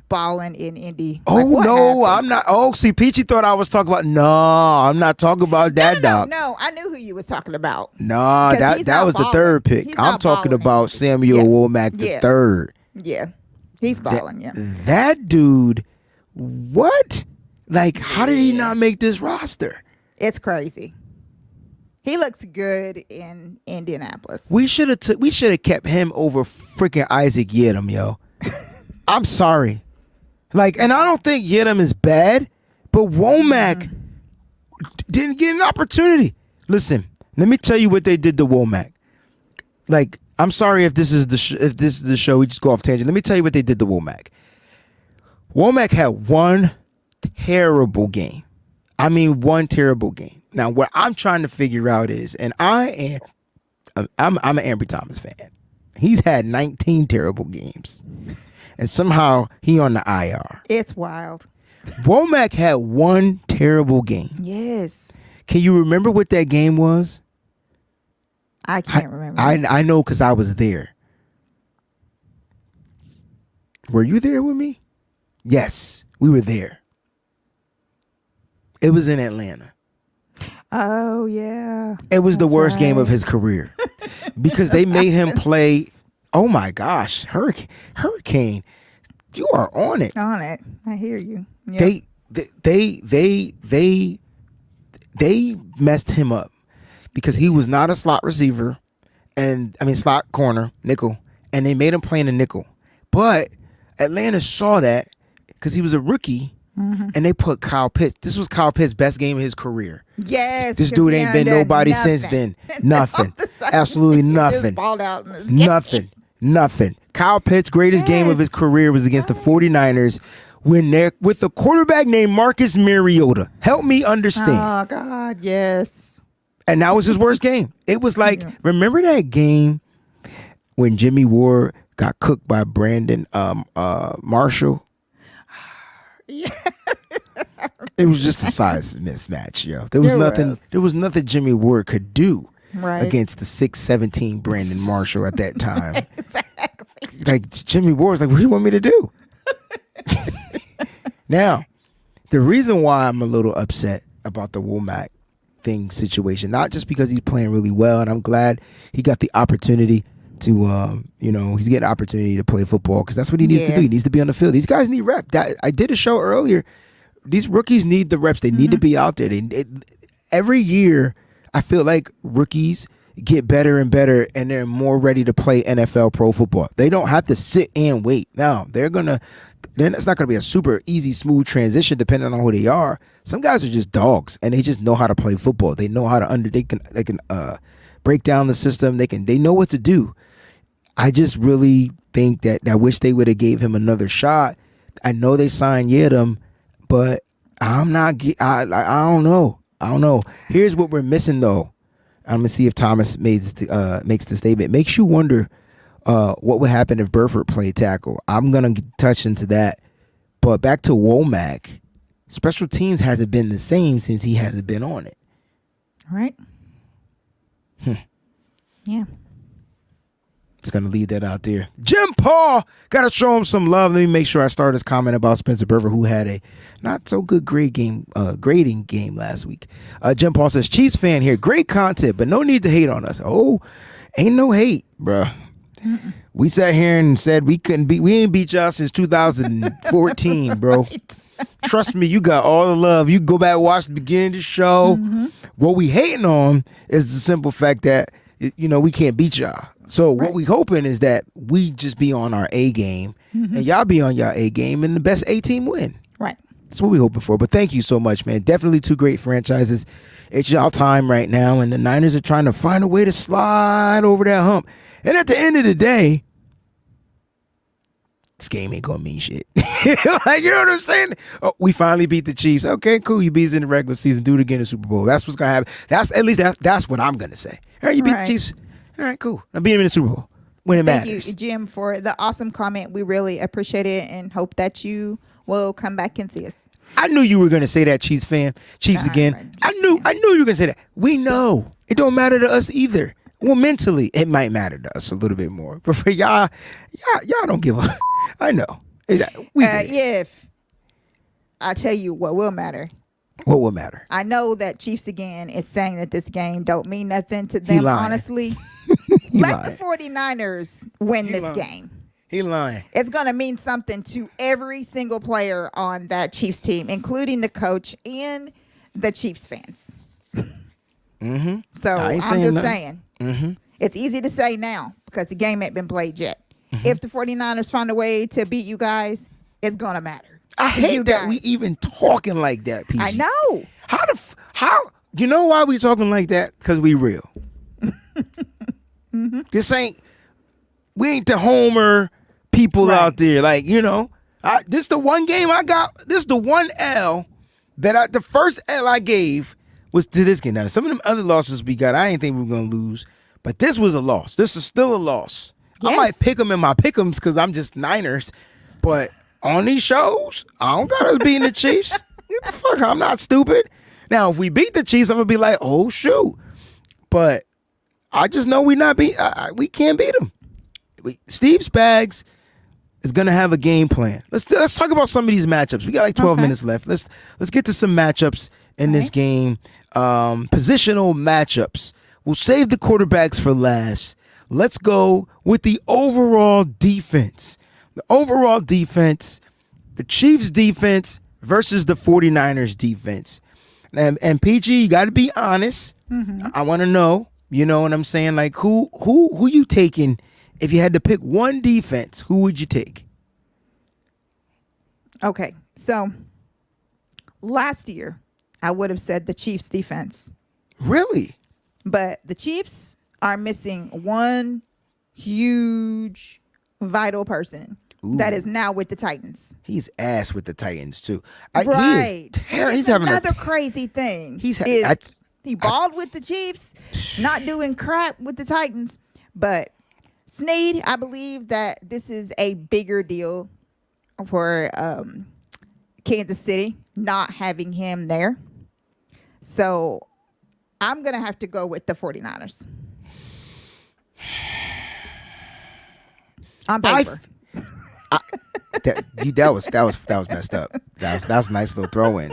balling in Indy. Oh, like, no, happened? I'm not. Oh, see, Peachy thought I was talking about. No, I'm not talking about that dog. No, I knew who you was talking about. No, that was the 3rd pick. I'm talking about Samuel Womack the 3rd. Yeah, he's balling. That dude, what? Like, how did he not make this roster? It's crazy. He looks good in Indianapolis. We should have kept him over freaking Isaac Yiadom, yo. I'm sorry. Like, and I don't think Yiadom is bad, but Womack didn't get an opportunity. Listen, let me tell you what they did to Womack. Like, I'm sorry if this is the show. We just go off tangent. Let me tell you what they did to Womack. Womack had one terrible game. I mean, one terrible game. Now, what I'm trying to figure out is, and I'm an Ambry Thomas fan. He's had 19 terrible games, and somehow he on the IR. It's wild. Womack had one terrible game. Yes. Can you remember what that game was? I can't remember. I know because I was there. Were you there with me? Yes, we were there. It was in Atlanta. Oh, yeah. It was the worst game of his career because they made him play. Oh, my gosh. Hurricane. You are on it. On it. I hear you. Yep. They messed him up because he was not a slot receiver slot corner, nickel, and they made him play in a nickel. But Atlanta saw that because he was a rookie. Mm-hmm. And they put Kyle Pitts. This was Kyle Pitts' best game of his career. Yes. This dude ain't been nobody since then. Nothing. Absolutely nothing. Nothing. Kyle Pitts' greatest game of his career was against the 49ers when they're with a quarterback named Marcus Mariota. Help me understand. Oh, God, yes. And that was his worst game. It was like, remember that game when Jimmy Ward got cooked by Brandon Marshall? Yeah. It was just a size mismatch, yo. There was nothing Jimmy Ward could do against the 6'17" Brandon Marshall at that time. Exactly. Like Jimmy Ward was like, what do you want me to do? Now, the reason why I'm a little upset about the Womack situation, not just because he's playing really well, and I'm glad he got the opportunity to he's getting an opportunity to play football because that's what he needs to do. He needs to be on the field. These guys need rep. I did a show earlier. These rookies need the reps. They need to be out there. Every year, I feel like rookies get better and better, and they're more ready to play NFL pro football. They don't have to sit and wait. Now, it's not going to be a super easy, smooth transition depending on who they are. Some guys are just dogs, and they just know how to play football. They know how to they can break down the system. They know what to do. I just really think that I wish they would have gave him another shot. I know they signed Yedem, but I'm not. I don't know. I don't know. Here's what we're missing though. I'm gonna see if Thomas makes the statement. Makes you wonder what would happen if Burford played tackle. I'm gonna touch into that, but back to Womack. Special teams hasn't been the same since he hasn't been on it. All right. Yeah. Just gonna leave that out there. Jim Paul, gotta show him some love. Let me make sure I start his comment about Spencer Burford, who had a not so good grading game last week. Jim Paul says, Chiefs fan here, great content, but no need to hate on us. Oh, ain't no hate, bruh. We sat here and said we ain't beat y'all since 2014, bro. Right. Trust me, you got all the love. You go back and watch the beginning of the show. What we hating on is the simple fact that we can't beat y'all. So what we hoping is that we just be on our A game and y'all be on your A game and the best A team win. Right. That's what we hoping for. But thank you so much, man. Definitely two great franchises. It's y'all time right now, and the Niners are trying to find a way to slide over that hump. And at the end of the day, this game ain't gonna mean shit. Like, you know what I'm saying? Oh, we finally beat the Chiefs. Okay, cool. You beat us in the regular season. Do it again in the Super Bowl. That's what's gonna happen. That's what I'm gonna say. All right, you beat the Chiefs. All right, cool. Now beat them in the Super Bowl when it matters. Thank you, Jim, for the awesome comment. We really appreciate it and hope that you will come back and see us. I knew you were gonna say that, Chiefs again. Right, I knew you were gonna say that. We know it don't matter to us either. Well, mentally, it might matter to us a little bit more, but for y'all don't give a. I know. If I tell you what will matter. What will matter? I know that Chiefs again is saying that this game don't mean nothing to them. Honestly, let the 49ers win this game. He lying. It's going to mean something to every single player on that Chiefs team, including the coach and the Chiefs fans. So I'm just saying. It's easy to say now because the game ain't been played yet. If the 49ers find a way to beat you guys, it's going to matter. I hate that we even talking like that, PG. I know. How you know why we talking like that? Because we real. We ain't the homer people out there. Like, this the one game I got. This the one L that the first L I gave was to this game. Now, some of them other losses we got, I didn't think we were going to lose. But this was a loss. This is still a loss. Yes. I might pick them in my pick'ems because I'm just Niners. But on these shows, I don't got us beating the Chiefs. Get the fuck, I'm not stupid. Now, if we beat the Chiefs, I'm going to be like, oh, shoot. But I just know we can't beat them. Steve Spags is going to have a game plan. Let's talk about some of these matchups. We got like 12 minutes left. Let's get to some matchups in this game. Positional matchups. We'll save the quarterbacks for last. Let's go with the overall defense. The overall defense, the Chiefs defense versus the 49ers defense. And PG, you got to be honest. I want to know, you know what I'm saying? Like who you taking if you had to pick one defense, who would you take? Okay. So last year I would have said the Chiefs defense. Really? But the Chiefs are missing one huge vital person. Ooh. That is now with the Titans. He's ass with the Titans too. Right. He's having another crazy thing. He balled with the Chiefs, not doing crap with the Titans. But Snead, I believe that this is a bigger deal for Kansas City not having him there. So I'm going to have to go with the 49ers. On paper. That was messed up. That was a nice little throw in.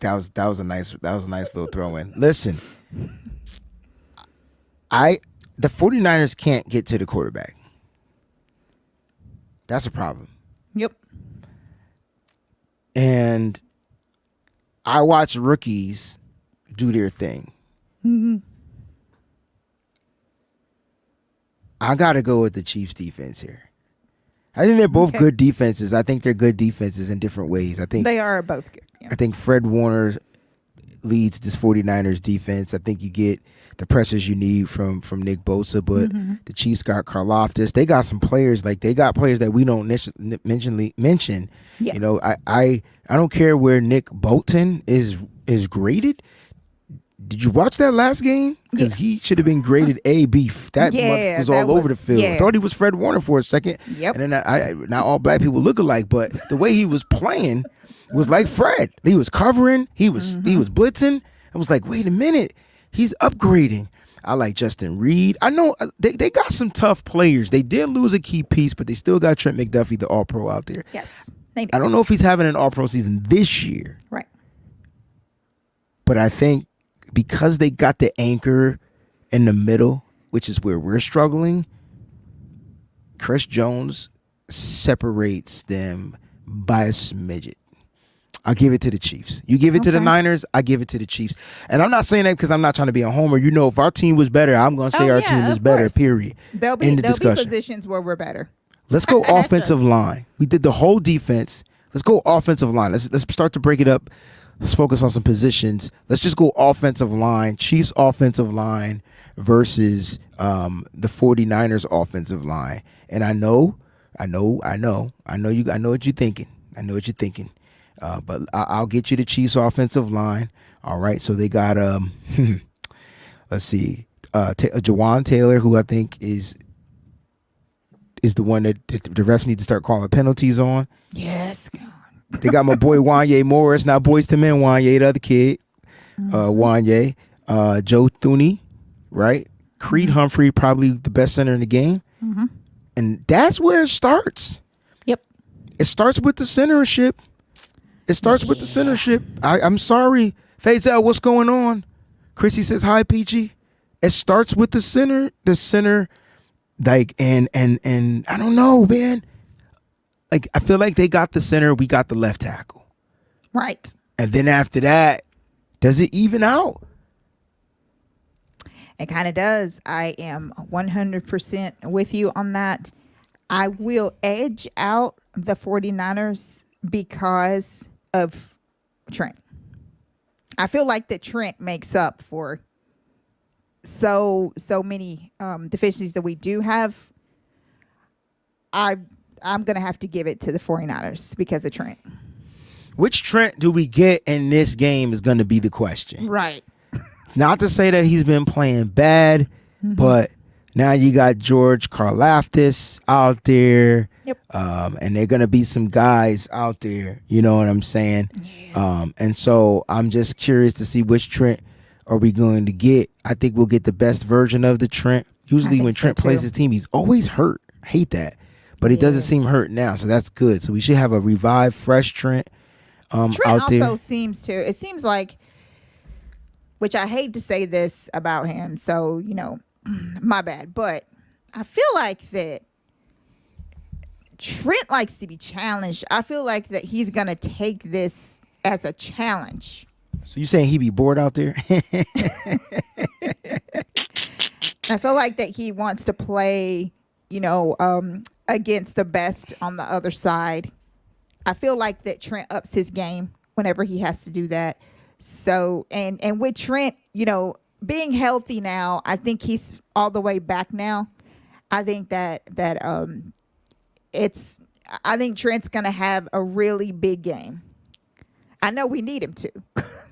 That was a nice little throw in. Listen, the 49ers can't get to the quarterback. That's a problem. Yep. And I watch rookies do their thing. Mm-hmm. I got to go with the Chiefs defense here. I think they're both good defenses. I think they're good defenses in different ways. I think they are both good. Yeah. I think Fred Warner leads this 49ers defense. I think you get the pressures you need from Nick Bosa, but the Chiefs got Karlaftis. They got some players, like they got players that we don't mention. Yeah. You know, I don't care where Nick Bolton is graded. Did you watch that last game? Because he should have been graded A, B. That was all over the field. I thought he was Fred Warner for a second. Yep. And then not all black people look alike, but the way he was playing was like Fred. He was covering. He was blitzing. I was like, wait a minute. He's upgrading. I like Justin Reed. I know they got some tough players. They did lose a key piece, but they still got Trent McDuffie, the All-Pro, out there. Yes, they did. I don't know if he's having an All-Pro season this year. Right. But I think because they got the anchor in the middle, which is where we're struggling, Chris Jones separates them by a smidget. I'll give it to the Chiefs. You give it to the Niners, I give it to the Chiefs. And I'm not saying that because I'm not trying to be a homer. You know, if our team was better, I'm going to say our team is better, period. There'll be positions where we're better. Let's go offensive line. We did the whole defense. Let's go offensive line. Let's start to break it up. Let's focus on some positions. Let's just go offensive line. Chiefs offensive line versus the 49ers offensive line. And I know what you're thinking. But I'll get you the Chiefs offensive line. All right. So they got let's see, Jawan Taylor, who I think is the one that the refs need to start calling penalties on. Yes. They got my boy Wanye Morris, not Boys to Men Wanye, the other kid. Wanye. Joe Thuney, right? Creed Humphrey, probably the best center in the game. And that's where it starts. Yep. It starts with the centership. I'm sorry. Faisal, what's going on? Chrissy says, hi, Peachy. It starts with the center, like, and I don't know, man. Like, I feel like they got the center, we got the left tackle. Right. And then after that, does it even out? It kind of does. I am 100% with you on that. I will edge out the 49ers because of Trent. I feel like that Trent makes up for so many deficiencies that we do have. I'm going to have to give it to the 49ers because of Trent. Which Trent do we get in this game is going to be the question. Right. Not to say that he's been playing bad, but now you got George Karlaftis out there. Yep. And there are going to be some guys out there. You know what I'm saying? Yeah. And so I'm just curious to see which Trent are we going to get. I think we'll get the best version of the Trent. Usually when Trent plays his team, he's always hurt. I hate that. But it doesn't seem hurt now, so that's good. So we should have a revived, fresh Trent Trent out there. Also it seems like, which I hate to say this about him, so, you know, my bad. But I feel like that Trent likes to be challenged. I feel like that he's going to take this as a challenge. So you saying he be bored out there? I feel like that he wants to play, you know, against the best on the other side. I feel like that Trent ups his game whenever he has to do that. So, and with Trent, you know, being healthy now, I think he's all the way back now. I think I think Trent's going to have a really big game. I know we need him to.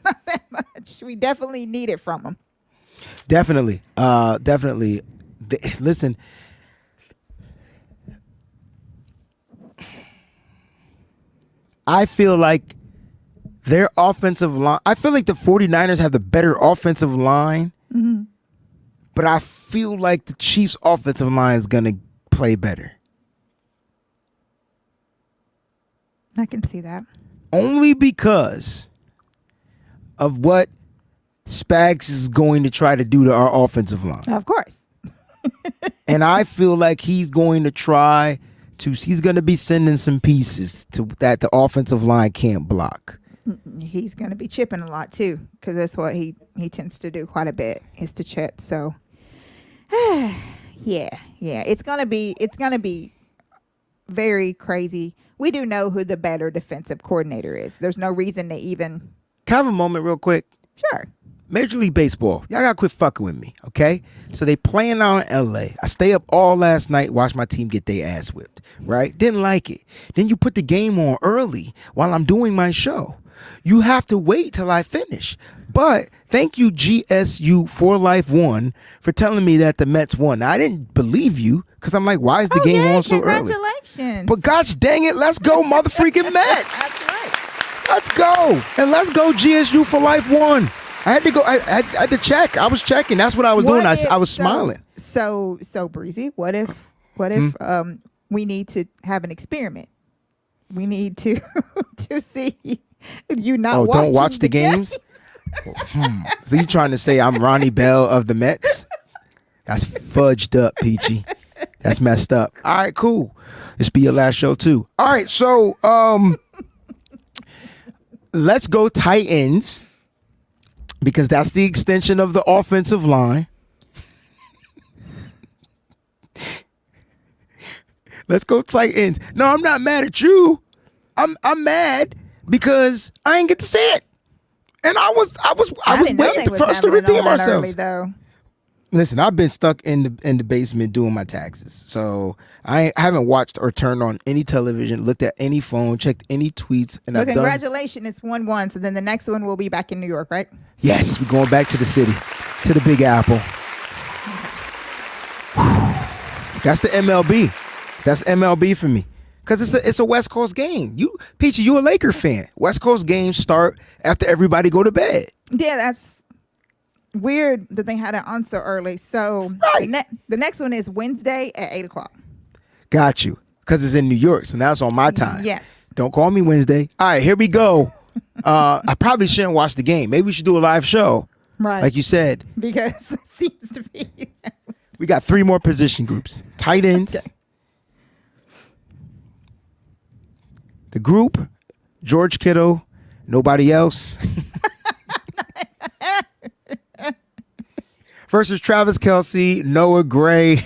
Not that much. We definitely need it from him. Definitely. Listen, I feel like their offensive line, I feel like the 49ers have the better offensive line, but I feel like the Chiefs' offensive line is going to play better. I can see that. Only because of what Spags is going to try to do to our offensive line. Of course. And I feel like he's going to try to, he's going to be sending some pieces to that the offensive line can't block. He's going to be chipping a lot too, because that's what he tends to do quite a bit, is to chip. So, yeah, it's going to be very crazy. We do know who the better defensive coordinator is. There's no reason to even. Can I have a moment real quick? Sure. Major League Baseball, y'all gotta quit fucking with me, okay? So they playing out in LA. I stay up all last night, watch my team get their ass whipped, right? Didn't like it. Then you put the game on early while I'm doing my show. You have to wait till I finish. But thank you, GSU for Life 1, for telling me that the Mets won. Now, I didn't believe you, because I'm like, why is the game on so early? Congratulations. But gosh dang it, let's go, motherfreaking Mets. That's right. Let's go. And let's go, GSU for Life 1. I had to go. I had to check. I was checking. That's what I was doing. I was smiling. So Breezy, what if we need to have an experiment? We need to see you not. Oh, don't watch the games. So you trying to say I'm Ronnie Bell of the Mets? That's fudged up, Peachy. That's messed up. All right, cool. This be your last show too. All right, so let's go tight ends. Because that's the extension of the offensive line. Let's go tight ends. No, I'm not mad at you. I'm mad because I ain't get to see it. And I was waiting for us to redeem ourselves. Though. Listen, I've been stuck in the basement doing my taxes. So I haven't watched or turned on any television, looked at any phone, checked any tweets. And well, congratulations, it's 1-1. So then the next one will be back in New York, right? Yes, we're going back to the city, to the Big Apple. That's the MLB. That's MLB for me. Because it's a West Coast game. Peachy, you a Laker fan. West Coast games start after everybody go to bed. Yeah, that's weird that they had it on so early. So right. The next one is Wednesday at 8 o'clock. Got you. Because it's in New York, so now it's on my time. Yes. Don't call me Wednesday. All right, here we go. I probably shouldn't watch the game. Maybe we should do a live show. Right. Like you said. Because it seems to be. We got 3 more position groups. Tight ends. Okay. The group, George Kittle, nobody else. Versus Travis Kelce, Noah Gray.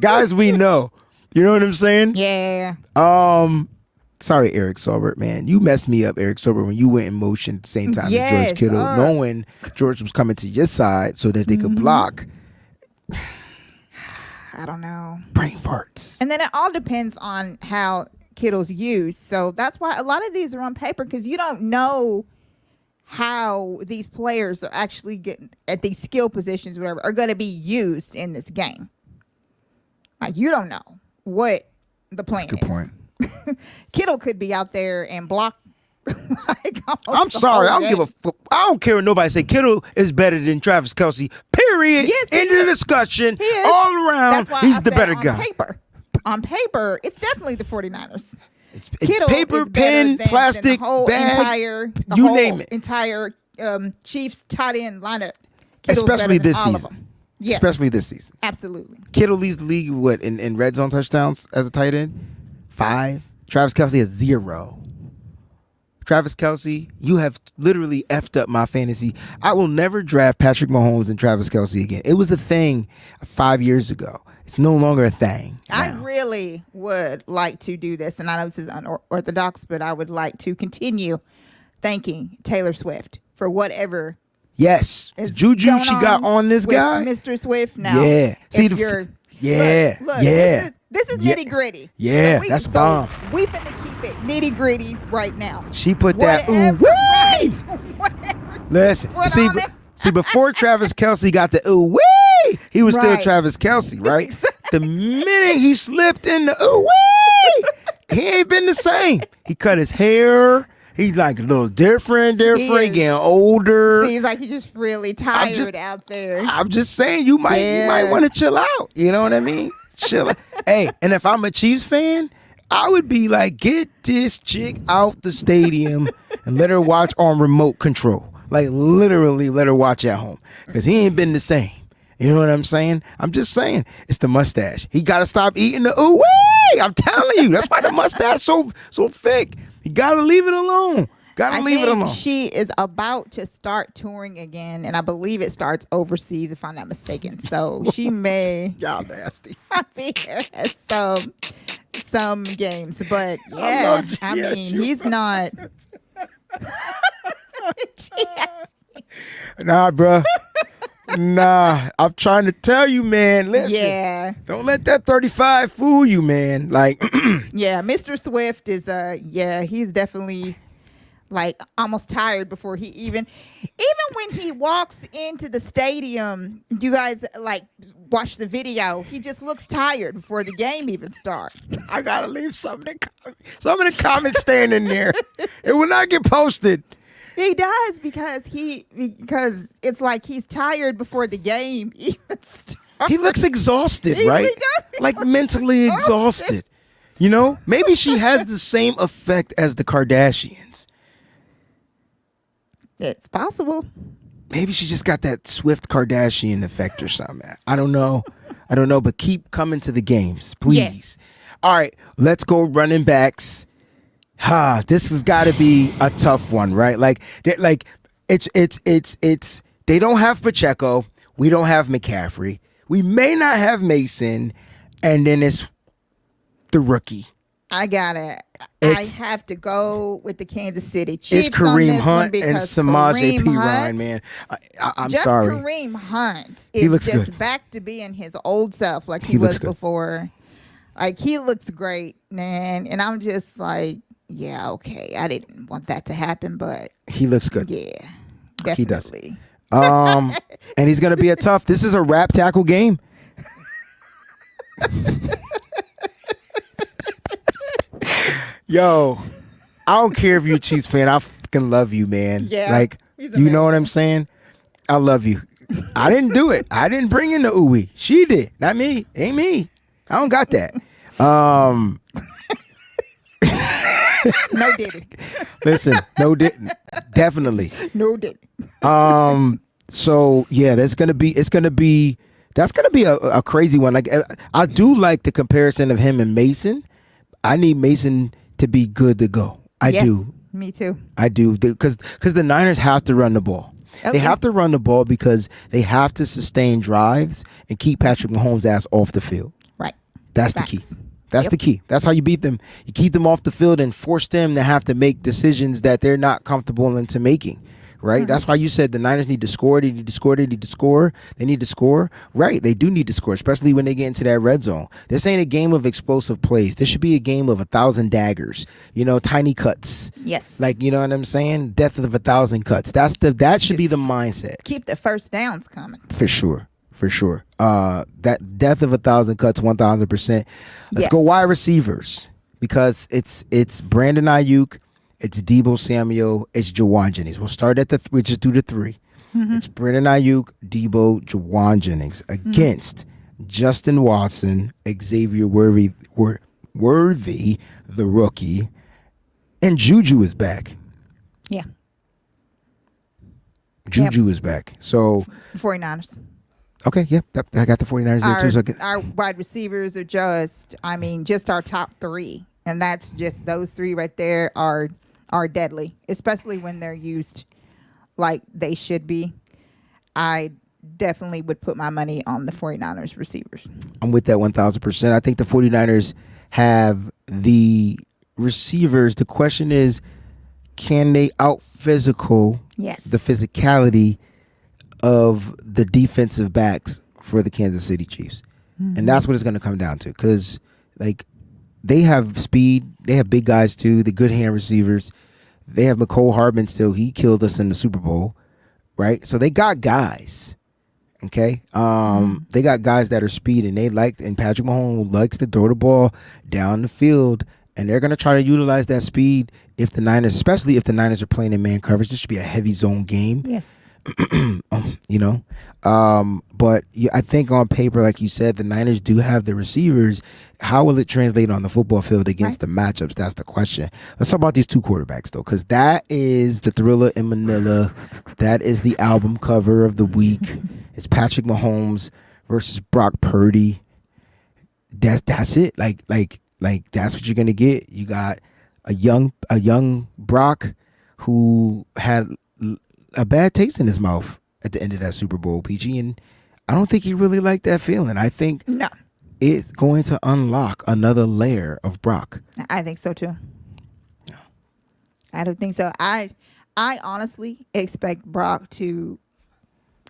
Guys we know. You know what I'm saying? Yeah. Sorry, Eric Saubert, man. You messed me up, Eric Saubert, when you went in motion at the same time as George Kittle, knowing George was coming to your side so that they could block. I don't know. Brain farts. And then it all depends on how Kittle's used. So that's why a lot of these are on paper, because you don't know how these players are actually getting at these skill positions, whatever, are going to be used in this game. Like, you don't know what the plan is. That's a good point. Kittle could be out there and block. I'm sorry. I don't give a fuck. I don't care what nobody say. Kittle is better than Travis Kelce. Period. Yes, end of the discussion. All around. He's the better guy. On paper, it's definitely the 49ers. It's paper, pen, plastic, bag, you name it. Entire Chiefs tight end lineup. Especially this season. Yes. Especially this season. Absolutely. Kittle leads the league in red zone touchdowns as a tight end? 5. Travis Kelce has 0. Travis Kelce, you have literally effed up my fantasy. I will never draft Patrick Mahomes and Travis Kelce again. It was a thing 5 years ago. It's no longer a thing now. I really would like to do this, and I know this is unorthodox, but I would like to continue thanking Taylor Swift for whatever. Yes, juju she got on this guy, Mr. Swift. Now, yeah. See look, yeah. This is nitty gritty. Yeah, that's bomb. We finna keep it nitty gritty right now. She put that. Listen, see, before Travis Kelce got the ooh wee, he was still Travis Kelce, right? The minute he slipped in the ooh wee, he ain't been the same. He cut his hair. He's like a little different, getting older. Seems like he's just really tired out there. I'm just saying, you might want to chill out. You know what I mean? Chill out. Hey, and if I'm a Chiefs fan, I would be like, get this chick out the stadium and let her watch on remote control. Like, literally let her watch at home. Because he ain't been the same. You know what I'm saying? I'm just saying. It's the mustache. He got to stop eating the ooh-wee. I'm telling you. That's why the mustache so thick. You got to leave it alone. Got to leave it alone. She is about to start touring again, and I believe it starts overseas, if I'm not mistaken. So she may Y'all nasty. be here at some games. But yeah, I mean, he's not. Nah, bro. Nah, I'm trying to tell you, man. Listen, don't let that 35 fool you, man. Like, yeah, Mr. Swift is he's definitely like almost tired before he even when he walks into the stadium. Do you guys like watch the video? He just looks tired before the game even starts. I gotta leave some of the comments staying in there. It will not get posted. He does because it's like he's tired before the game even starts. He looks exhausted, right? He does. Like mentally exhausted. You know? Maybe she has the same effect as the Kardashians. It's possible. Maybe she just got that Swift Kardashian effect or something. I don't know, but keep coming to the games, please. Yes. All right, let's go running backs. This has got to be a tough one, right? It's they don't have Pacheco, we don't have McCaffrey, we may not have Mason, and then it's the rookie. I have to go with the Kansas City Chiefs. It's Kareem Hunt and Samaje Perine, man. I'm sorry. Kareem Hunt is just back to being his old self like he was before. Like, he looks great, man. And I'm just like, yeah, okay. I didn't want that to happen, but he looks good. Yeah, definitely. He does. And he's gonna be this is a rap tackle game. Yo, I don't care if you're a Chiefs fan. I fucking love you, man. Yeah, like, you know what I'm saying? I love you. I didn't do it. I didn't bring in the ooey. She did, not me. Ain't me. I don't got that. No didn't. Listen, no didn't. Definitely. No didn't. So yeah, that's gonna be a crazy one. Like, I do like the comparison of him and Mason. I need Mason to be good to go. I do. Me too. I do, because the Niners have to run the ball. Okay. They have to run the ball because they have to sustain drives and keep Patrick Mahomes' ass off the field. Right. That's the key. That's the key. That's how you beat them. You keep them off the field and force them to have to make decisions that they're not comfortable into making. Right? Mm-hmm. That's why you said the Niners need to score. They need to score. They need to score. They need to score. Right. They do need to score, especially when they get into that red zone. This ain't a game of explosive plays. This should be a game of 1,000 daggers. You know, tiny cuts. Yes. Like, you know what I'm saying? Death of 1,000 cuts. That should be the mindset. Keep the first downs coming. For sure. That death of 1,000 cuts, 1,000%. Let's go wide receivers, because it's Brandon Ayuk, it's Deebo Samuel, it's Jawan Jennings. We'll start at we just do the three. Mm-hmm. It's Brandon Ayuk, Deebo, Jawan Jennings against Justin Watson, Xavier Worthy, the rookie, and Juju is back. Yeah. Juju is back. So 49ers. Okay, yeah, I got the 49ers there too. Our wide receivers are just our top three. And that's just those three right there are deadly, especially when they're used like they should be. I definitely would put my money on the 49ers receivers. I'm with that 1,000%. I think the 49ers have the receivers. The question is, can they out-physical the physicality of the defensive backs for the Kansas City Chiefs? Mm-hmm. And that's what it's going to come down to, because like, they have speed. They have big guys too. The good hand receivers. They have McCole Hardman still. He killed us in the Super Bowl, right? So they got guys. Okay, they got guys that are speed, and and Patrick Mahomes likes to throw the ball down the field, and they're gonna try to utilize that speed. Especially if the Niners are playing in man coverage, this should be a heavy zone game. Yes. But I think on paper, like you said, the Niners do have the receivers. How will it translate on the football field against the matchups? That's the question. Let's talk about these two quarterbacks, though, because that is the thriller in Manila. That is the album cover of the week. It's Patrick Mahomes versus Brock Purdy. That's it. Like that's what you're gonna get. You got a young Brock who had a bad taste in his mouth at the end of that Super Bowl, PG, and I don't think he really liked that feeling. I think it's going to unlock another layer of Brock. I think so too. Yeah. I don't think so. I honestly expect Brock to,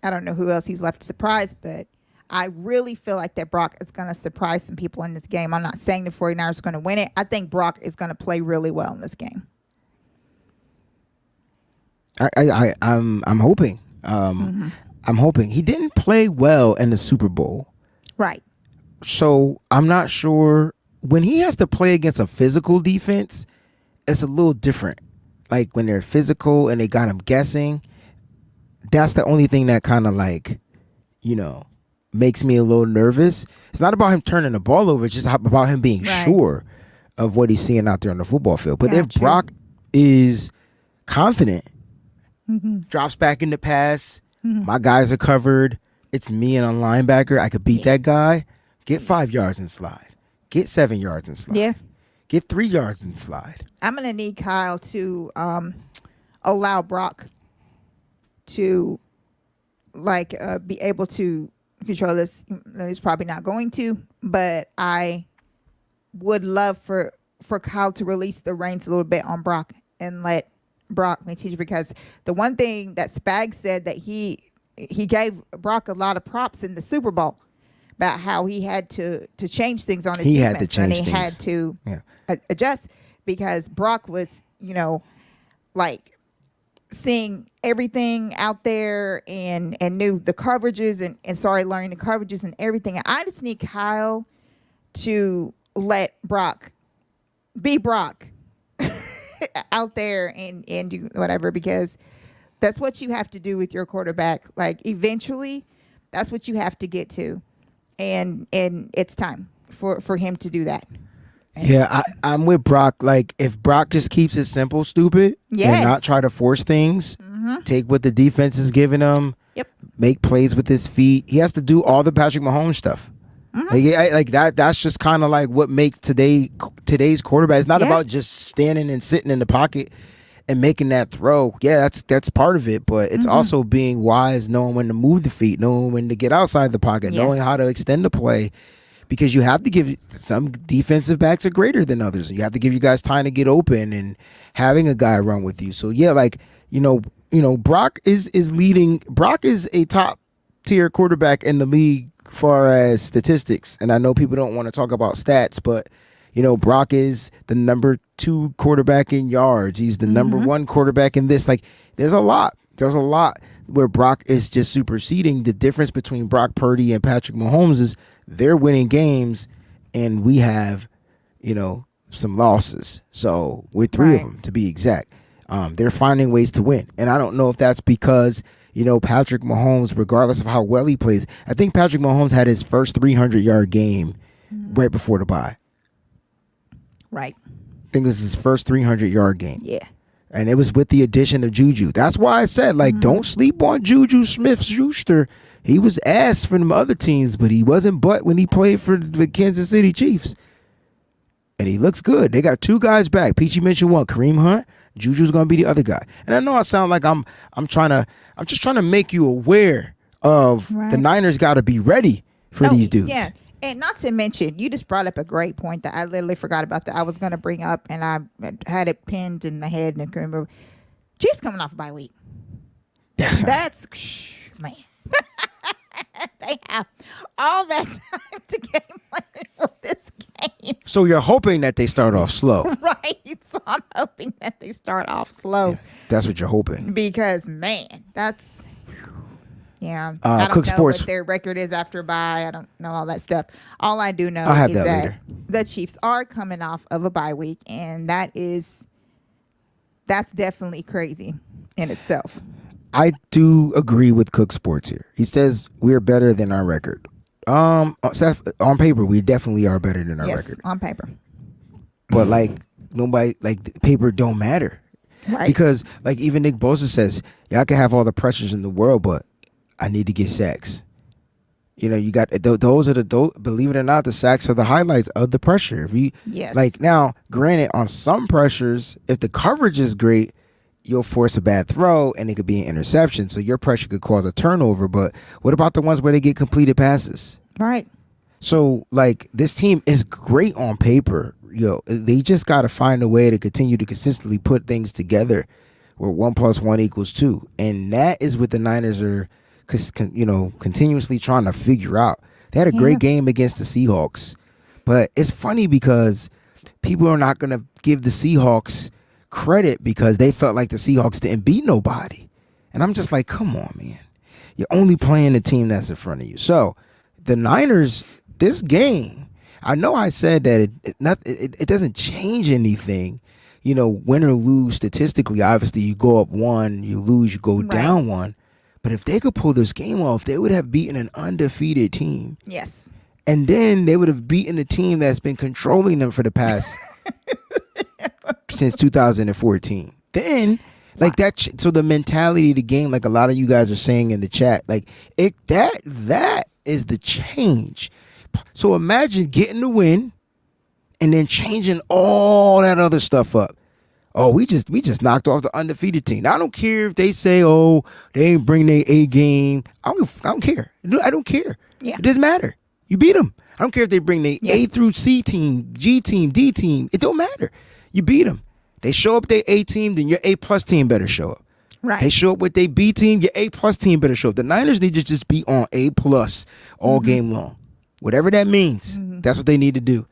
I don't know who else he's left to surprise, but I really feel like that Brock is going to surprise some people in this game. I'm not saying the 49ers are going to win it. I think Brock is going to play really well in this game. I'm hoping. I'm hoping. He didn't play well in the Super Bowl. Right. So I'm not sure. When he has to play against a physical defense, it's a little different. Like when they're physical and they got him guessing, that's the only thing that kind of makes me a little nervous. It's not about him turning the ball over. It's just about him being sure of what he's seeing out there on the football field. But if Brock is confident, drops back in the pass, my guys are covered, it's me and a linebacker, I could beat that guy, get 5 yards and slide. Get 7 yards and slide. Yeah. Get 3 yards and slide. I'm going to need Kyle to allow Brock to be able to control this. He's probably not going to, but I would love for Kyle to release the reins a little bit on Brock and let Brock make teach, because the one thing that Spags said that he gave Brock a lot of props in the Super Bowl about how he had to change things on his defense. Had to change and he had to adjust, because Brock was, seeing everything out there and knew the coverages and started learning the coverages and everything. And I just need Kyle to let Brock be Brock out there and do whatever, because that's what you have to do with your quarterback. Like eventually that's what you have to get to. And it's time for him to do that. Yeah, I'm with Brock. Like, if Brock just keeps it simple, stupid, and not try to force things, take what the defense is giving him, make plays with his feet. He has to do all the Patrick Mahomes stuff. Like that. That's just kind of like what makes today's quarterback. It's not about just standing and sitting in the pocket and making that throw. Yeah, that's part of it, but it's also being wise, knowing when to move the feet, knowing when to get outside the pocket, knowing how to extend the play. Because you have to give some defensive backs are greater than others. You have to give you guys time to get open and having a guy run with you. So yeah, Brock is leading. Brock is a top tier quarterback in the league far as statistics. And I know people don't want to talk about stats, but Brock is the number 2 quarterback in yards. He's the number 1 quarterback in this. Like, there's a lot where Brock is just superseding. The difference between Brock Purdy and Patrick Mahomes is they're winning games and we have, some losses. So we're 3 of them to be exact. They're finding ways to win. And I don't know if that's because, Patrick Mahomes, regardless of how well he plays, I think Patrick Mahomes had his first 300-yard game right before the bye. Right. I think it was his first 300-yard game. Yeah. And it was with the addition of Juju. That's why I said, don't sleep on Juju Smith-Schuster. He was ass for them other teams, but he wasn't butt when he played for the Kansas City Chiefs. And he looks good. They got 2 guys back. Peachy mentioned one, Kareem Hunt. Juju's gonna be the other guy. And I know I sound like I'm just trying to make you aware of the Niners got to be ready for these dudes. Yeah. And not to mention, you just brought up a great point that I literally forgot about that I was going to bring up, and I had it pinned in my head and I couldn't remember. Chiefs coming off a bye week. That's, man. They have all that time to get ready for this game. So you're hoping that they start off slow. Right. So I'm hoping that they start off slow. Yeah, that's what you're hoping. Because, man, that's... Yeah, I don't know what their record is after a bye. I don't know all that stuff. All I do know is that the Chiefs are coming off of a bye week, and that's definitely crazy in itself. I do agree with Cook Sports here. He says we're better than our record. Seth, on paper, we definitely are better than our record. On paper. But like nobody, like the paper don't matter, Right. because like even Nick Bosa says, y'all can have all the pressures in the world, but I need to get sacks. You know, you got those are believe it or not, the sacks are the highlights of the pressure. If you like now, granted, on some pressures, if the coverage is great, you'll force a bad throw and it could be an interception. So your pressure could cause a turnover. But what about the ones where they get completed passes? Right. So like this team is great on paper. They just got to find a way to continue to consistently put things together where 1 + 1 = 2. And that is what the Niners are continuously trying to figure out. They had a great game against the Seahawks, but it's funny because people are not going to give the Seahawks credit because they felt like the Seahawks didn't beat nobody. And I'm just like, come on, man. You're only playing the team that's in front of you. So the Niners, this game, I know I said that it doesn't change anything. Win or lose statistically, obviously you go up 1, you lose, you go down 1. But if they could pull this game off, they would have beaten an undefeated team. Yes. And then they would have beaten a team that's been controlling them for the past since 2014. Then, like that. So the mentality of the game, like a lot of you guys are saying in the chat, like that is the change. So imagine getting the win and then changing all that other stuff up. Oh, we just knocked off the undefeated team. Now, I don't care if they say, oh, they ain't bring their A game. I don't care. I don't care. Yeah. It doesn't matter. You beat them. I don't care if they bring their A through C team, G team, D team. It don't matter. You beat them. They show up their A team, then your A+ team better show up. Right. They show up with their B team, your A+ team better show up. The Niners need to just be on A+ all game long. Whatever that means, that's what they need to do.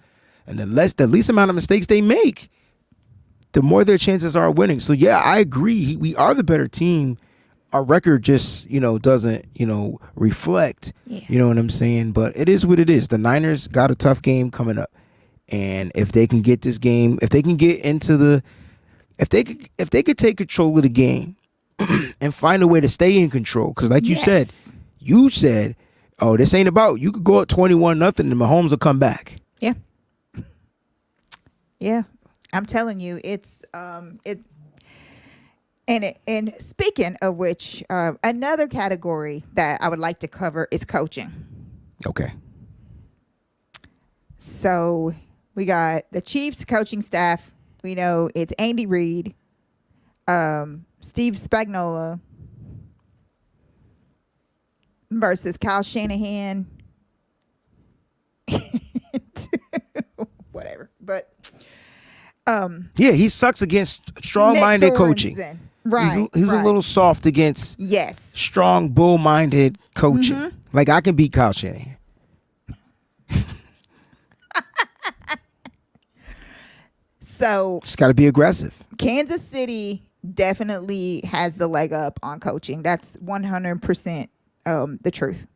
And the least amount of mistakes they make, the more their chances are of winning. So, yeah, I agree. We are the better team. Our record just, doesn't, reflect. Yeah. You know what I'm saying? But it is what it is. The Niners got a tough game coming up. And if they can get this game, if they can get into if they could take control of the game and find a way to stay in control. Because like you said, oh, this ain't about, you could go up 21-0 and Mahomes will come back. Yeah. Yeah. I'm telling you, it's and speaking of which, another category that I would like to cover is coaching. Okay. So we got the Chiefs coaching staff. We know it's Andy Reid, Steve Spagnuolo versus Kyle Shanahan. Whatever, but. He sucks against strong-minded coaching. Right. He's a little soft against strong, bull-minded coaching. Like I can beat Kyle Shanahan. So just got to be aggressive. Kansas City definitely has the leg up on coaching. That's 100% the truth.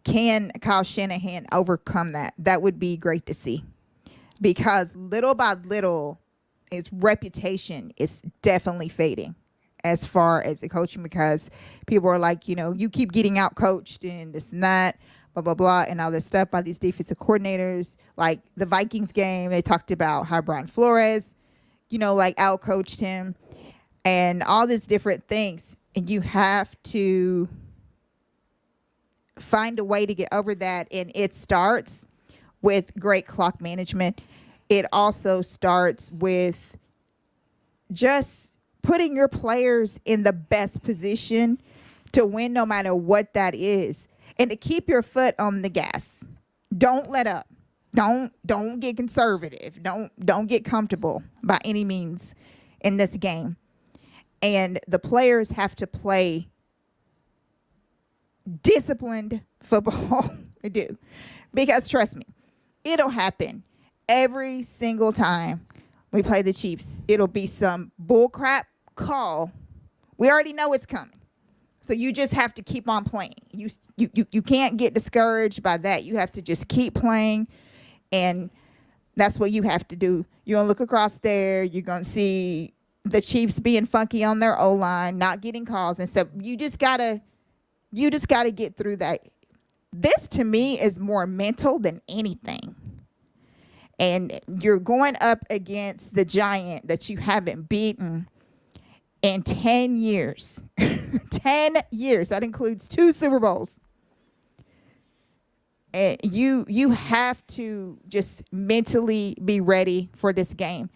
Can Kyle Shanahan overcome that? That would be great to see. Because little by little, his reputation is definitely fading as far as the coaching, because people are like, you keep getting out coached and this and that, blah, blah, blah, and all this stuff by these defensive coordinators. Like the Vikings game, they talked about how Brian Flores, out coached him and all these different things. And you have to find a way to get over that. And it starts with great clock management. It also starts with just putting your players in the best position to win, no matter what that is, and to keep your foot on the gas. Don't let up. Don't get conservative. Don't get comfortable by any means in this game. And the players have to play disciplined football. They do. Because trust me, it'll happen every single time we play the Chiefs. It'll be some bullcrap call. We already know it's coming. So you just have to keep on playing. You can't get discouraged by that. You have to just keep playing. And that's what you have to do. You're going to look across there. You're going to see the Chiefs being funky on their O-line, not getting calls and stuff. You just gotta get through that. This to me is more mental than anything. And you're going up against the giant that you haven't beaten in 10 years. 10 years. That includes 2 Super Bowls. And you have to just mentally be ready for this game.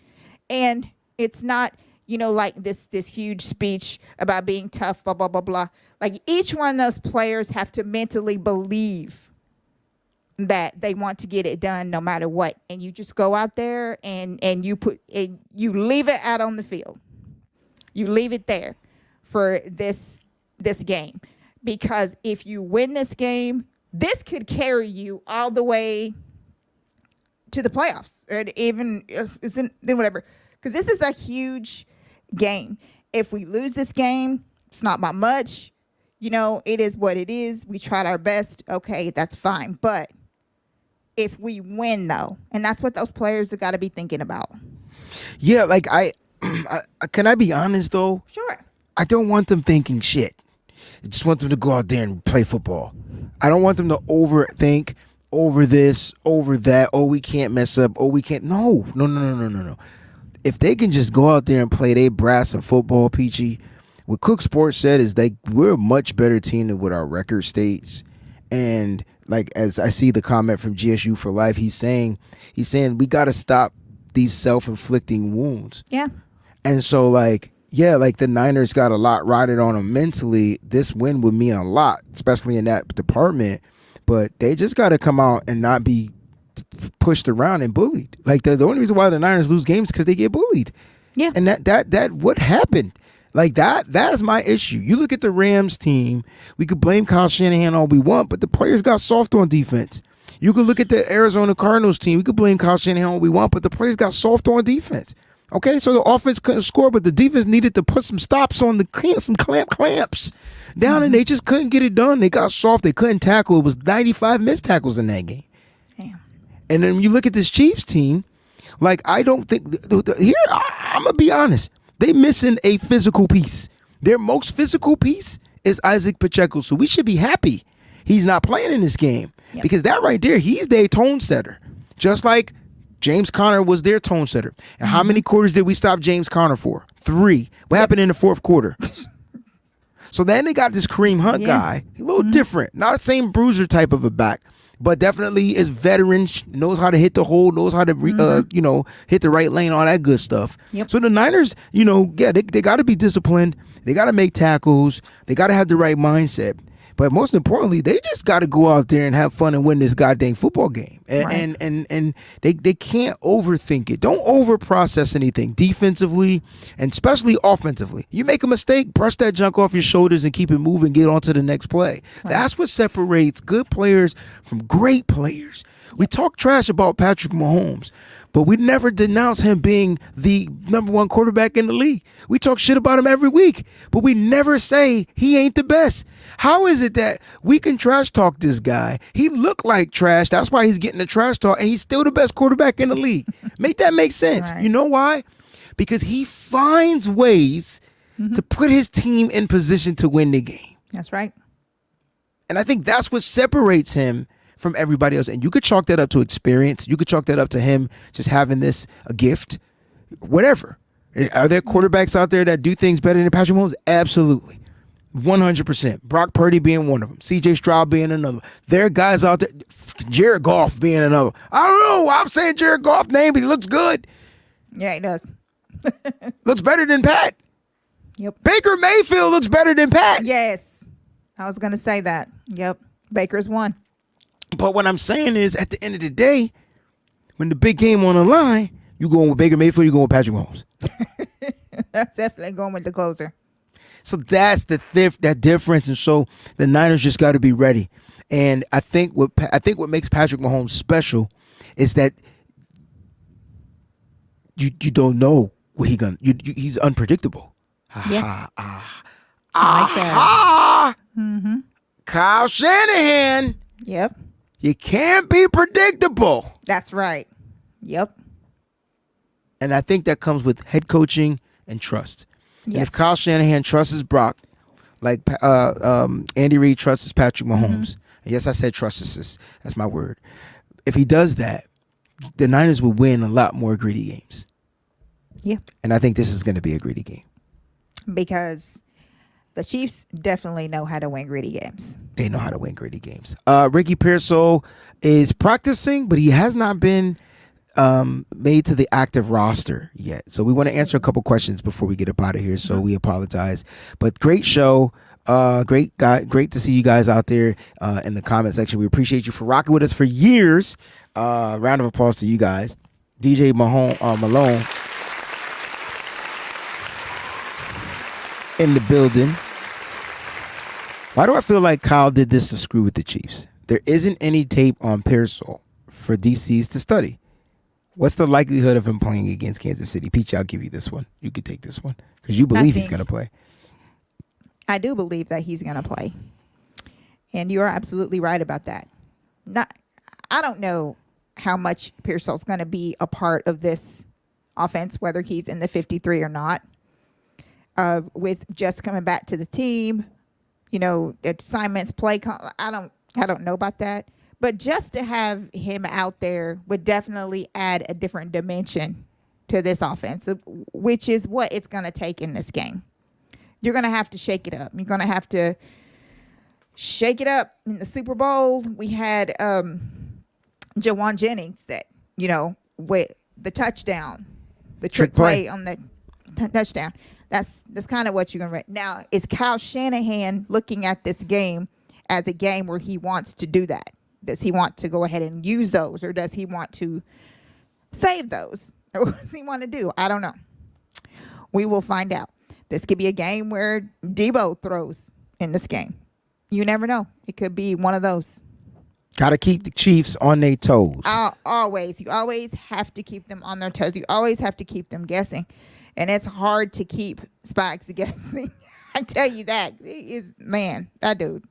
And it's not, like this huge speech about being tough, blah, blah, blah, blah. Like, each one of those players have to mentally believe that they want to get it done no matter what. And you just go out there and you leave it out on the field. You leave it there for this game. Because if you win this game, this could carry you all the way to the playoffs. And even if it's then whatever. Because this is a huge game. If we lose this game, it's not by much. It is what it is. We tried our best. Okay, that's fine. But if we win, though, and that's what those players have got to be thinking about. Yeah, like I can I be honest, though? Sure. I don't want them thinking shit. I just want them to go out there and play football. I don't want them to overthink over this, over that. Oh, we can't mess up. Oh, we can't. No. If they can just go out there and play their brass of football, Peachy, what Cook Sports said is we're a much better team than what our record states. And like, as I see the comment from GSU for Life, he's saying we got to stop these self-inflicting wounds. Yeah. And so the Niners got a lot riding on them mentally. This win would mean a lot, especially in that department. But they just got to come out and not be pushed around and bullied. Like, the only reason why the Niners lose games is because they get bullied. Yeah. And that what happened? Like, that is my issue. You look at the Rams team, we could blame Kyle Shanahan all we want, but the players got soft on defense. You could look at the Arizona Cardinals team, we could blame Kyle Shanahan all we want, but the players got soft on defense. Okay, so the offense couldn't score, but the defense needed to put some stops on some clamps down, and they just couldn't get it done. They got soft. They couldn't tackle. It was 95 missed tackles in that game. Damn. And then you look at this Chiefs team, like, I don't think here. I'm gonna be honest. They missing a physical piece. Their most physical piece is Isaac Pacheco. So we should be happy he's not playing in this game, because that right there, he's their tone setter, just like James Conner was their tone setter. And how many quarters did we stop James Conner for? 3. What happened in the fourth quarter? So then they got this Kareem Hunt guy, a little different, not the same bruiser type of a back, but definitely is veteran, knows how to hit the hole, knows how to hit the right lane, all that good stuff. Yep. So the Niners, they got to be disciplined. They got to make tackles. They got to have the right mindset. But most importantly, they just got to go out there and have fun and win this goddamn football game. And they can't overthink it. Don't overprocess anything defensively and especially offensively. You make a mistake, brush that junk off your shoulders and keep it moving, get on to the next play. Right. That's what separates good players from great players. We talk trash about Patrick Mahomes, but we never denounce him being the number 1 quarterback in the league. We talk shit about him every week, but we never say he ain't the best. How is it that we can trash talk this guy? He looked like trash. That's why he's getting the trash talk, and he's still the best quarterback in the league. Make that make sense. Right. You know why? Because he finds ways to put his team in position to win the game. That's right. And I think that's what separates him from everybody else. And you could chalk that up to experience. You could chalk that up to him just having a gift, whatever. Are there quarterbacks out there that do things better than Patrick Mahomes? Absolutely. 100%. Brock Purdy being one of them. C.J. Stroud being another. There are guys out there. Jared Goff being another. I don't know. I'm saying Jared Goff's name, but he looks good. Yeah, he does. Looks better than Pat. Yep. Baker Mayfield looks better than Pat. Yes. I was going to say that. Yep. Baker's won. But what I'm saying is, at the end of the day, when the big game on the line, you going with Baker Mayfield, you going with Patrick Mahomes. That's definitely going with the closer. So that's that difference, and so the Niners just got to be ready. And I think what makes Patrick Mahomes special is that you don't know what he's unpredictable. Yeah. I like that. Kyle Shanahan. Yep. You can't be predictable. That's right. Yep. And I think that comes with head coaching and trust. Yes. And if Kyle Shanahan trusts Brock, like Andy Reid trusts Patrick Mahomes, and yes, I said trusts, that's my word. If he does that, the Niners will win a lot more gritty games. Yeah. And I think this is going to be a gritty game. Because the Chiefs definitely know how to win gritty games. They know how to win gritty games. Ricky Pearsall is practicing, but he has not been made to the active roster yet. So we want to answer a couple questions before we get up out of here. So we apologize. But great show. Great to see you guys out there in the comment section. We appreciate you for rocking with us for years. Round of applause to you guys. DJ Malone in the building. Why do I feel like Kyle did this to screw with the Chiefs? There isn't any tape on Pearsall for DCs to study. What's the likelihood of him playing against Kansas City? Peach, I'll give you this one. You could take this one because you believe he's going to play. I do believe that he's going to play. And you are absolutely right about that. I don't know how much Pearsall's going to be a part of this offense, whether he's in the 53 or not. With just coming back to the team, assignments, I don't know about that. But just to have him out there would definitely add a different dimension to this offense, which is what it's going to take in this game. You're going to have to shake it up. You're going to have to shake it up. In the Super Bowl, we had Jawan Jennings that, with the touchdown, the trick play on the touchdown. That's kind of what you're going to. Now, is Kyle Shanahan looking at this game as a game where he wants to do that? Does he want to go ahead and use those, or does he want to save those? Or what does he want to do? I don't know. We will find out. This could be a game where Debo throws in this game. You never know. It could be one of those. Got to keep the Chiefs on their toes. Always. You always have to keep them on their toes. You always have to keep them guessing. And it's hard to keep Spags guessing. I tell you that. That dude.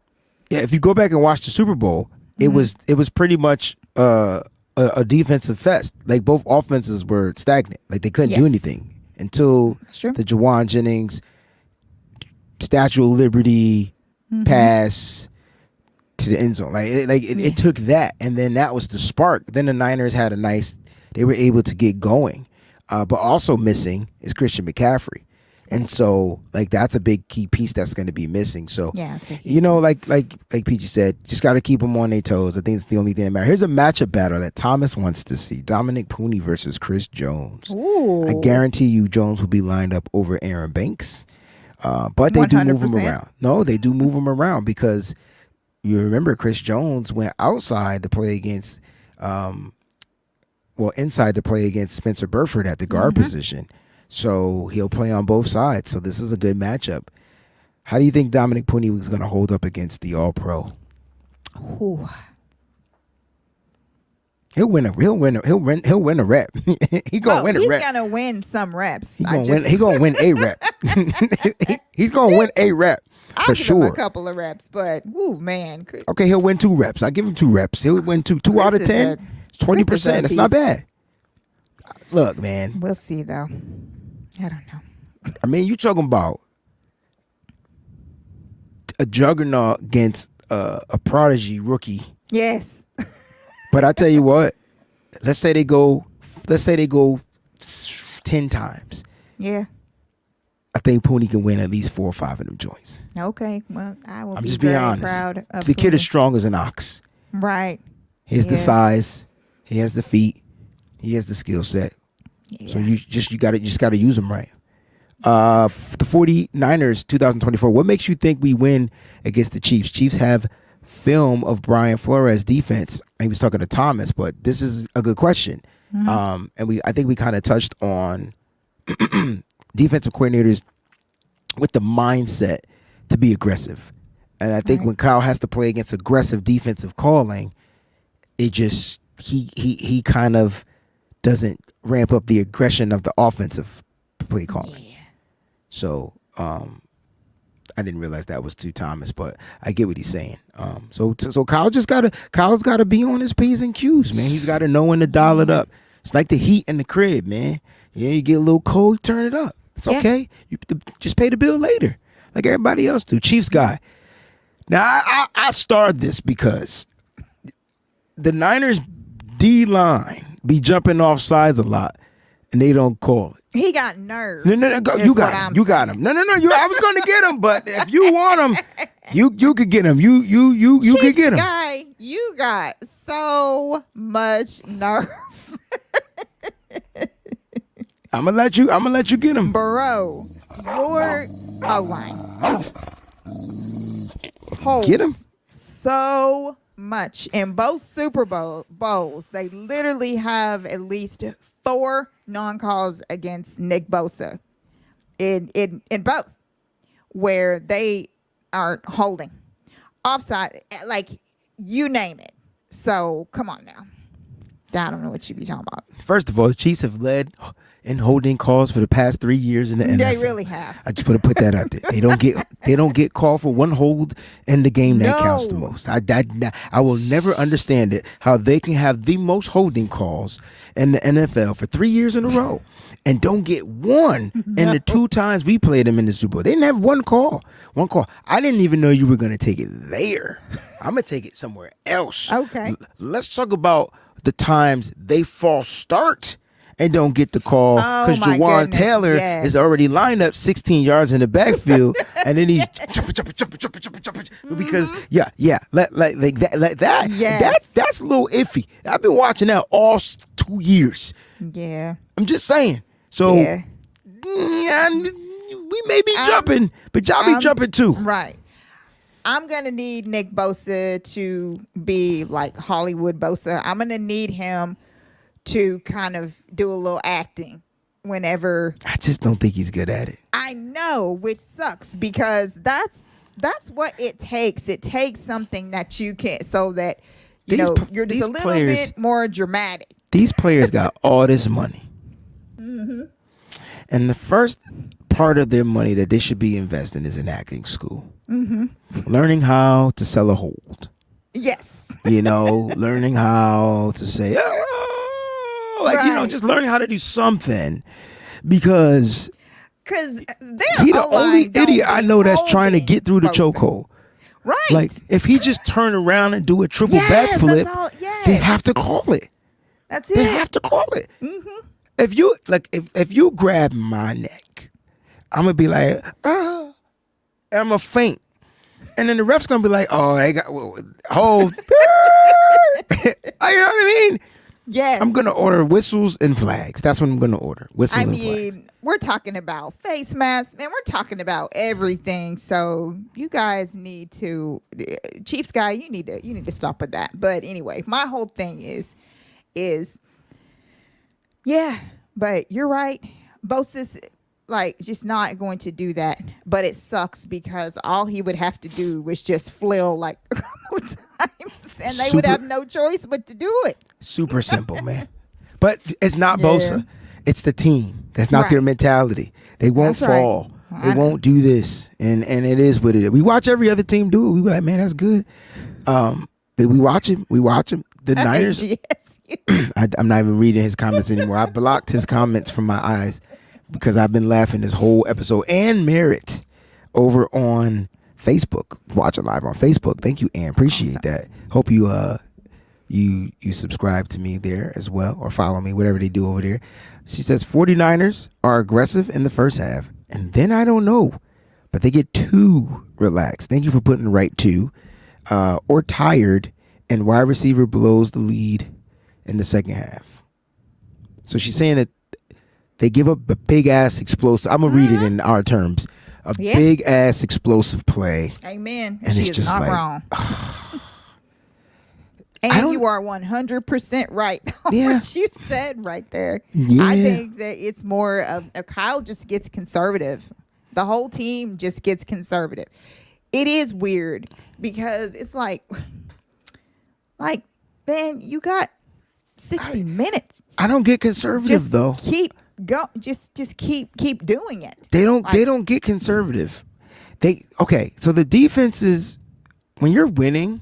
Yeah, if you go back and watch the Super Bowl, it was pretty much a defensive fest. Like both offenses were stagnant. Like they couldn't do anything until the Jawan Jennings Statue of Liberty pass to the end zone. It took that, and then that was the spark. Then the Niners had they were able to get going. But also missing is Christian McCaffrey. And so, that's a big key piece that's going to be missing. So, like PG said, just got to keep them on their toes. I think it's the only thing that matters. Here's a matchup battle that Thomas wants to see. Dominic Pooney versus Chris Jones. Ooh. I guarantee you Jones will be lined up over Aaron Banks. But they 100%. Do move him around. No, they do move him around because you remember Chris Jones went outside to play against inside to play against Spencer Burford at the guard position. So he'll play on both sides. So this is a good matchup. How do you think Dominic Pooney is going to hold up against the All-Pro? Ooh. He'll win a rep. He's gonna win a rep. He's gonna win some reps. He's gonna win a rep. He's gonna win a rep for sure. I'll give him a couple of reps, but man. Okay, he'll win 2 reps. I give him 2 reps. He'll win 2 out of 10. 20%. That's not bad. Look, man. We'll see, though. I don't know. I mean, you talking about a juggernaut against a prodigy rookie. Yes. But I tell you what, let's say they go 10 times. Yeah. I think Pooney can win at least 4 or 5 of them joints. Okay. Well, I'm just being honest. Proud of the kid is strong as an ox. Right. He has the size. He has the feet. He has the skill set. Yeah. So you just got to use him right. The 49ers 2024. What makes you think we win against the Chiefs? Chiefs have film of Brian Flores defense. He was talking to Thomas, but this is a good question. And I think we kind of touched on defensive coordinators with the mindset to be aggressive. And I think when Kyle has to play against aggressive defensive calling, it just he kind of doesn't ramp up the aggression of the offensive play calling. Yeah. So I didn't realize that was to Thomas, but I get what he's saying. So Kyle's gotta be on his P's and Q's, man. He's gotta know when to dial it up. It's like the heat in the crib, man. Yeah, you get a little cold, turn it up. It's okay. You just pay the bill later, like everybody else do. Chiefs guy. Now I started this because the Niners D-line be jumping off sides a lot, and they don't call it. He got nerve. No, you got him. You got him. No. I was going to get him, but if you want him, you could get him. You could get him. Guy, you got so much nerve. I'm gonna let you get him, bro. Your O-line get him. So much in both Super Bowls. They literally have at least 4 non-calls against Nick Bosa in both, where they are holding offside, like you name it. So come on now. I don't know what you be talking about. First of all, the Chiefs have led in holding calls for the past 3 years in the NFL. They really have. I just want to put that out there. They don't get called for one hold in the game that counts the most. I will never understand it, how they can have the most holding calls in the NFL for 3 years in a row and don't get one in the 2 times we played them in the Super Bowl. They didn't have one call. I didn't even know you were going to take it there. I'm going to take it somewhere else. Okay. Let's talk about the times they false start and don't get the call because Jawan Taylor is already lined up 16 yards in the backfield, and then he's jumping because like that. Yes. That's a little iffy. I've been watching that all 2 years. Yeah, I'm just saying. So we may be jumping, but y'all be jumping too. Right. I'm going to need Nick Bosa to be like Hollywood Bosa. I'm going to need him to kind of do a little acting whenever. I just don't think he's good at it. I know, which sucks because that's what it takes. It takes something that you can, so that you're just a little bit more dramatic. These players got all this money. Mm-hmm. And the first part of their money that they should be investing is in acting school. Mm-hmm. Learning how to sell a hold. Yes. Learning how to say, just learning how to do something, because he's he the only idiot I know that's trying to get through the chokehold. Right. Like, if he just turn around and do a triple backflip, they have to call it. That's it. They have to call it. Mm-hmm. If you grab my neck, I'm gonna be like, and I'm gonna faint, and then the ref's gonna be like, oh, they got hold. You know what I mean? Yes. I'm gonna order whistles and flags. That's what I'm gonna order. Whistles and flags. We're talking about face masks, and we're talking about everything. So you guys need to, Chiefs guy, you need to stop with that. But anyway, my whole thing is, yeah. But you're right. Bosa's just not going to do that. But it sucks because all he would have to do was just flail a couple of times, and they would have no choice but to do it. Super simple, man. But it's not Bosa. It's the team. That's not their mentality. They won't fall. They won't do this. And it is what it is. We watch every other team do it. We be like, man, that's good. We watch him. The Niners. Yes. I'm not even reading his comments anymore. I blocked his comments from my eyes because I've been laughing this whole episode. And Merritt over on Facebook, watching live on Facebook. Thank you, Ann. Appreciate that. Hope you you subscribe to me there as well, or follow me, whatever they do over there. She says 49ers are aggressive in the first half, and then I don't know, but they get too relaxed. Thank you for putting the right two. Or tired, and wide receiver blows the lead in the second half. So she's saying that they give up a big ass explosive. I'm gonna read it in our terms. Big ass explosive play. Amen. And she it's is just not like, wrong. And you are 100% right on what you said right there. Yeah. I think that it's more of Kyle just gets conservative. The whole team just gets conservative. It is weird because it's like, man, you got 60 minutes. I don't get conservative just though. Keep go. Just keep doing it. They don't get conservative. So the defense is, when you're winning,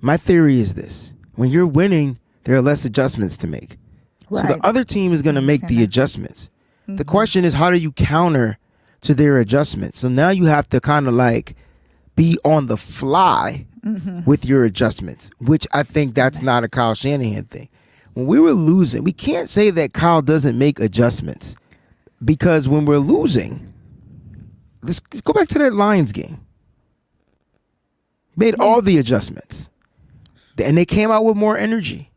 my theory is this: when you're winning, there are less adjustments to make. Right. So the other team is going to make the adjustments. The question is, how do you counter to their adjustments? So now you have to kind of like be on the fly with your adjustments, which I think that's not a Kyle Shanahan thing. When we were losing, we can't say that Kyle doesn't make adjustments, because when we're losing, let's go back to that Lions game. Made all the adjustments, and they came out with more energy.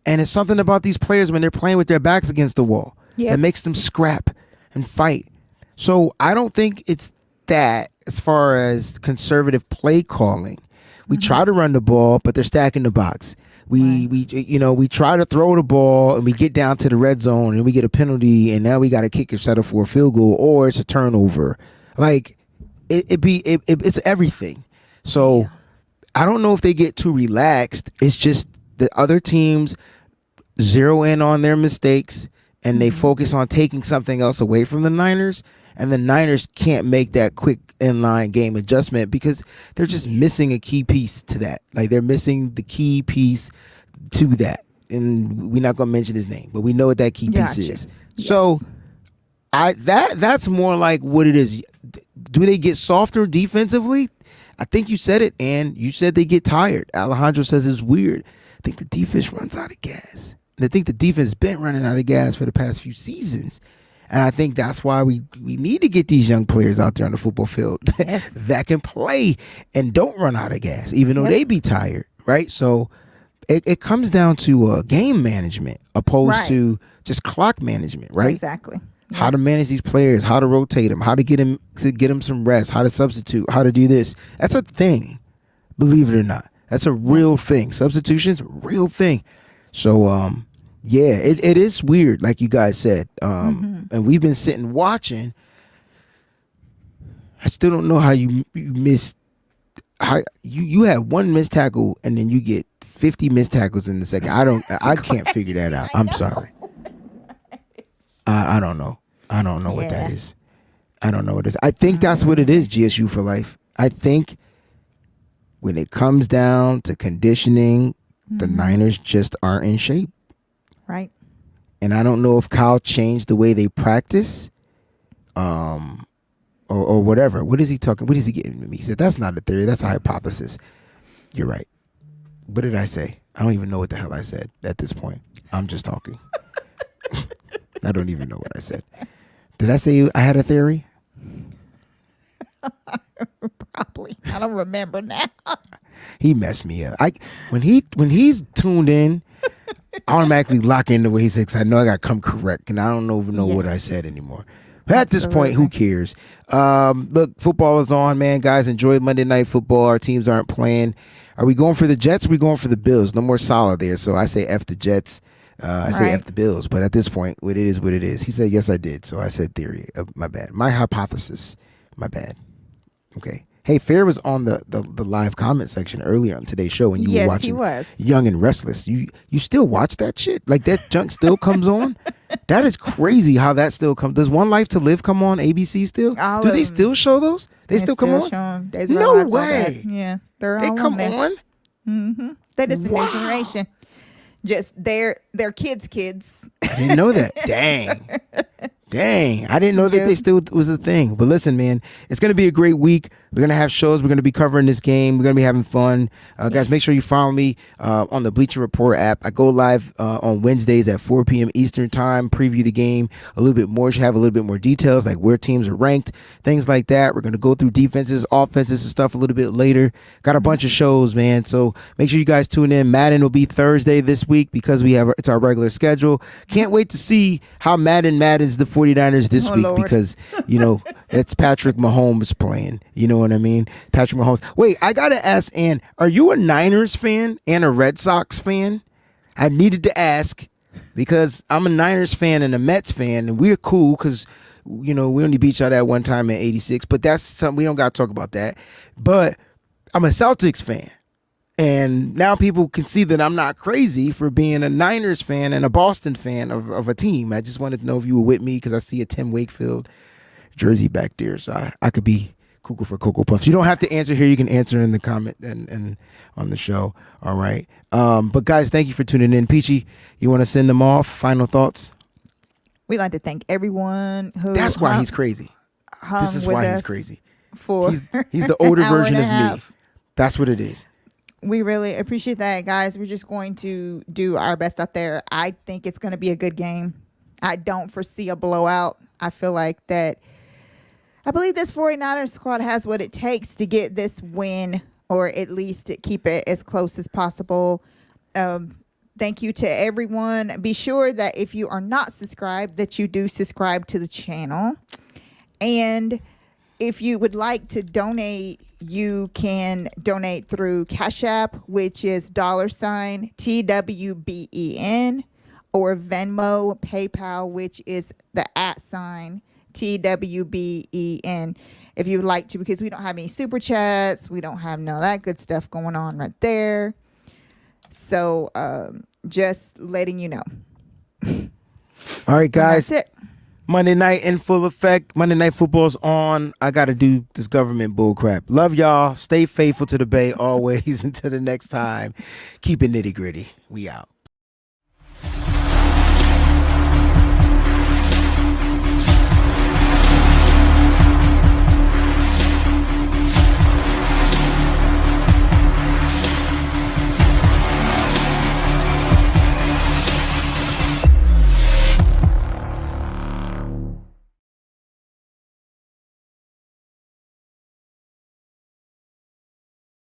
And it's something about these players when they're playing with their backs against the wall that makes them scrap and fight. So I don't think it's that as far as conservative play calling. We try to run the ball, but they're stacking the box. We try to throw the ball and we get down to the red zone and we get a penalty, and now we got to kick or settle for a field goal, or it's a turnover. Like it's everything. So I don't know if they get too relaxed. It's just the other teams zero in on their mistakes and they focus on taking something else away from the Niners, and the Niners can't make that quick inline game adjustment because they're just missing a key piece to that. Like, they're missing the key piece to that, and we're not going to mention his name, but we know what that key piece is. Yes. So that's more like what it is. Do they get softer defensively? I think you said it, and you said they get tired. Alejandro says it's weird. I think the defense runs out of gas. And I think the defense has been running out of gas for the past few seasons. And I think that's why we need to get these young players out there on the football field that can play and don't run out of gas, even though they be tired, right? So it comes down to game management opposed to just clock management, right? Exactly. Yep. How to manage these players, how to rotate them, how to get them some rest, how to substitute, how to do this. That's a thing, believe it or not. That's a real thing. Substitution's a real thing. So, it is weird, like you guys said. And we've been sitting watching. I still don't know how you missed. How you had one missed tackle and then you get 50 missed tackles in the second. I can't figure that out. I'm sorry. I don't know. I don't know what that is. I don't know what it is. I think that's what it is, GSU for life. I think when it comes down to conditioning, the Niners just aren't in shape. Right. And I don't know if Kyle changed the way they practice or whatever. What is he talking? What is he getting to me? He said, that's not a theory. That's a hypothesis. You're right. What did I say? I don't even know what the hell I said at this point. I'm just talking. I don't even know what I said. Did I say I had a theory? Probably. I don't remember now. He messed me up. When he's tuned in, I automatically lock into what he says. I know I got to come correct, and I don't even know what I said anymore. But at this point, who cares? Look, football is on, man. Guys, enjoy Monday Night Football. Our teams aren't playing. Are we going for the Jets or are we going for the Bills? No more solid there, so I say F the Jets. I say F the Bills, but at this point, what it is what it is. He said, yes, I did, so I said theory. My bad. My hypothesis. My bad. Okay. Hey, Fair was on the live comment section earlier on today's show, and you were watching he was. Young and Restless. You still watch that shit? Like, that junk still comes on? That is crazy how that still comes. Does One Life to Live come on ABC still? Do they still show those? They still come on? No way. Yeah. They come on? Mm-hmm. That is a new generation. Just their kids. I didn't know that. Dang. I didn't know that they still was a thing. But listen, man, it's going to be a great week. We're going to have shows. We're going to be covering this game. We're going to be having fun. Guys, make sure you follow me on the Bleacher Report app. I go live on Wednesdays at 4 p.m. Eastern time, preview the game a little bit more. Should have a little bit more details, like where teams are ranked, things like that. We're going to go through defenses, offenses, and stuff a little bit later. Got a bunch of shows, man. So make sure you guys tune in. Madden will be Thursday this week because it's our regular schedule. Can't wait to see how Madden's the 49ers this week, Lord. Because, it's Patrick Mahomes playing. You know what I mean? Patrick Mahomes. Wait, I got to ask Ann, are you a Niners fan and a Red Sox fan? I needed to ask because I'm a Niners fan and a Mets fan, and we're cool because, we only beat y'all that one time in 86, but that's something we don't got to talk about that. But I'm a Celtics fan. And now people can see that I'm not crazy for being a Niners fan and a Boston fan of a team. I just wanted to know if you were with me because I see a Tim Wakefield jersey back there. So I could be cuckoo for Cocoa Puffs. You don't have to answer here. You can answer in the comment and on the show. All right. But guys, thank you for tuning in. Peachy, you want to send them off? Final thoughts? We'd like to thank everyone who. That's why he's crazy. This is why he's crazy. He's the older version of me. That's what it is. We really appreciate that, guys. We're just going to do our best out there. I think it's going to be a good game. I don't foresee a blowout. I feel like that. I believe this 49ers squad has what it takes to get this win, or at least to keep it as close as possible. Thank you to everyone. Be sure that if you are not subscribed, that you do subscribe to the channel. And if you would like to donate, you can donate through Cash App, which is $TWBEN, or Venmo, PayPal, which is the @TWBEN. If you would like to, because we don't have any super chats, we don't have none of that good stuff going on right there. So just letting you know. All right, guys. That's it. Monday night in full effect. Monday Night Football's on. I got to do this government bull crap. Love y'all. Stay faithful to the Bay always. Until the next time. Keep it nitty gritty. We out.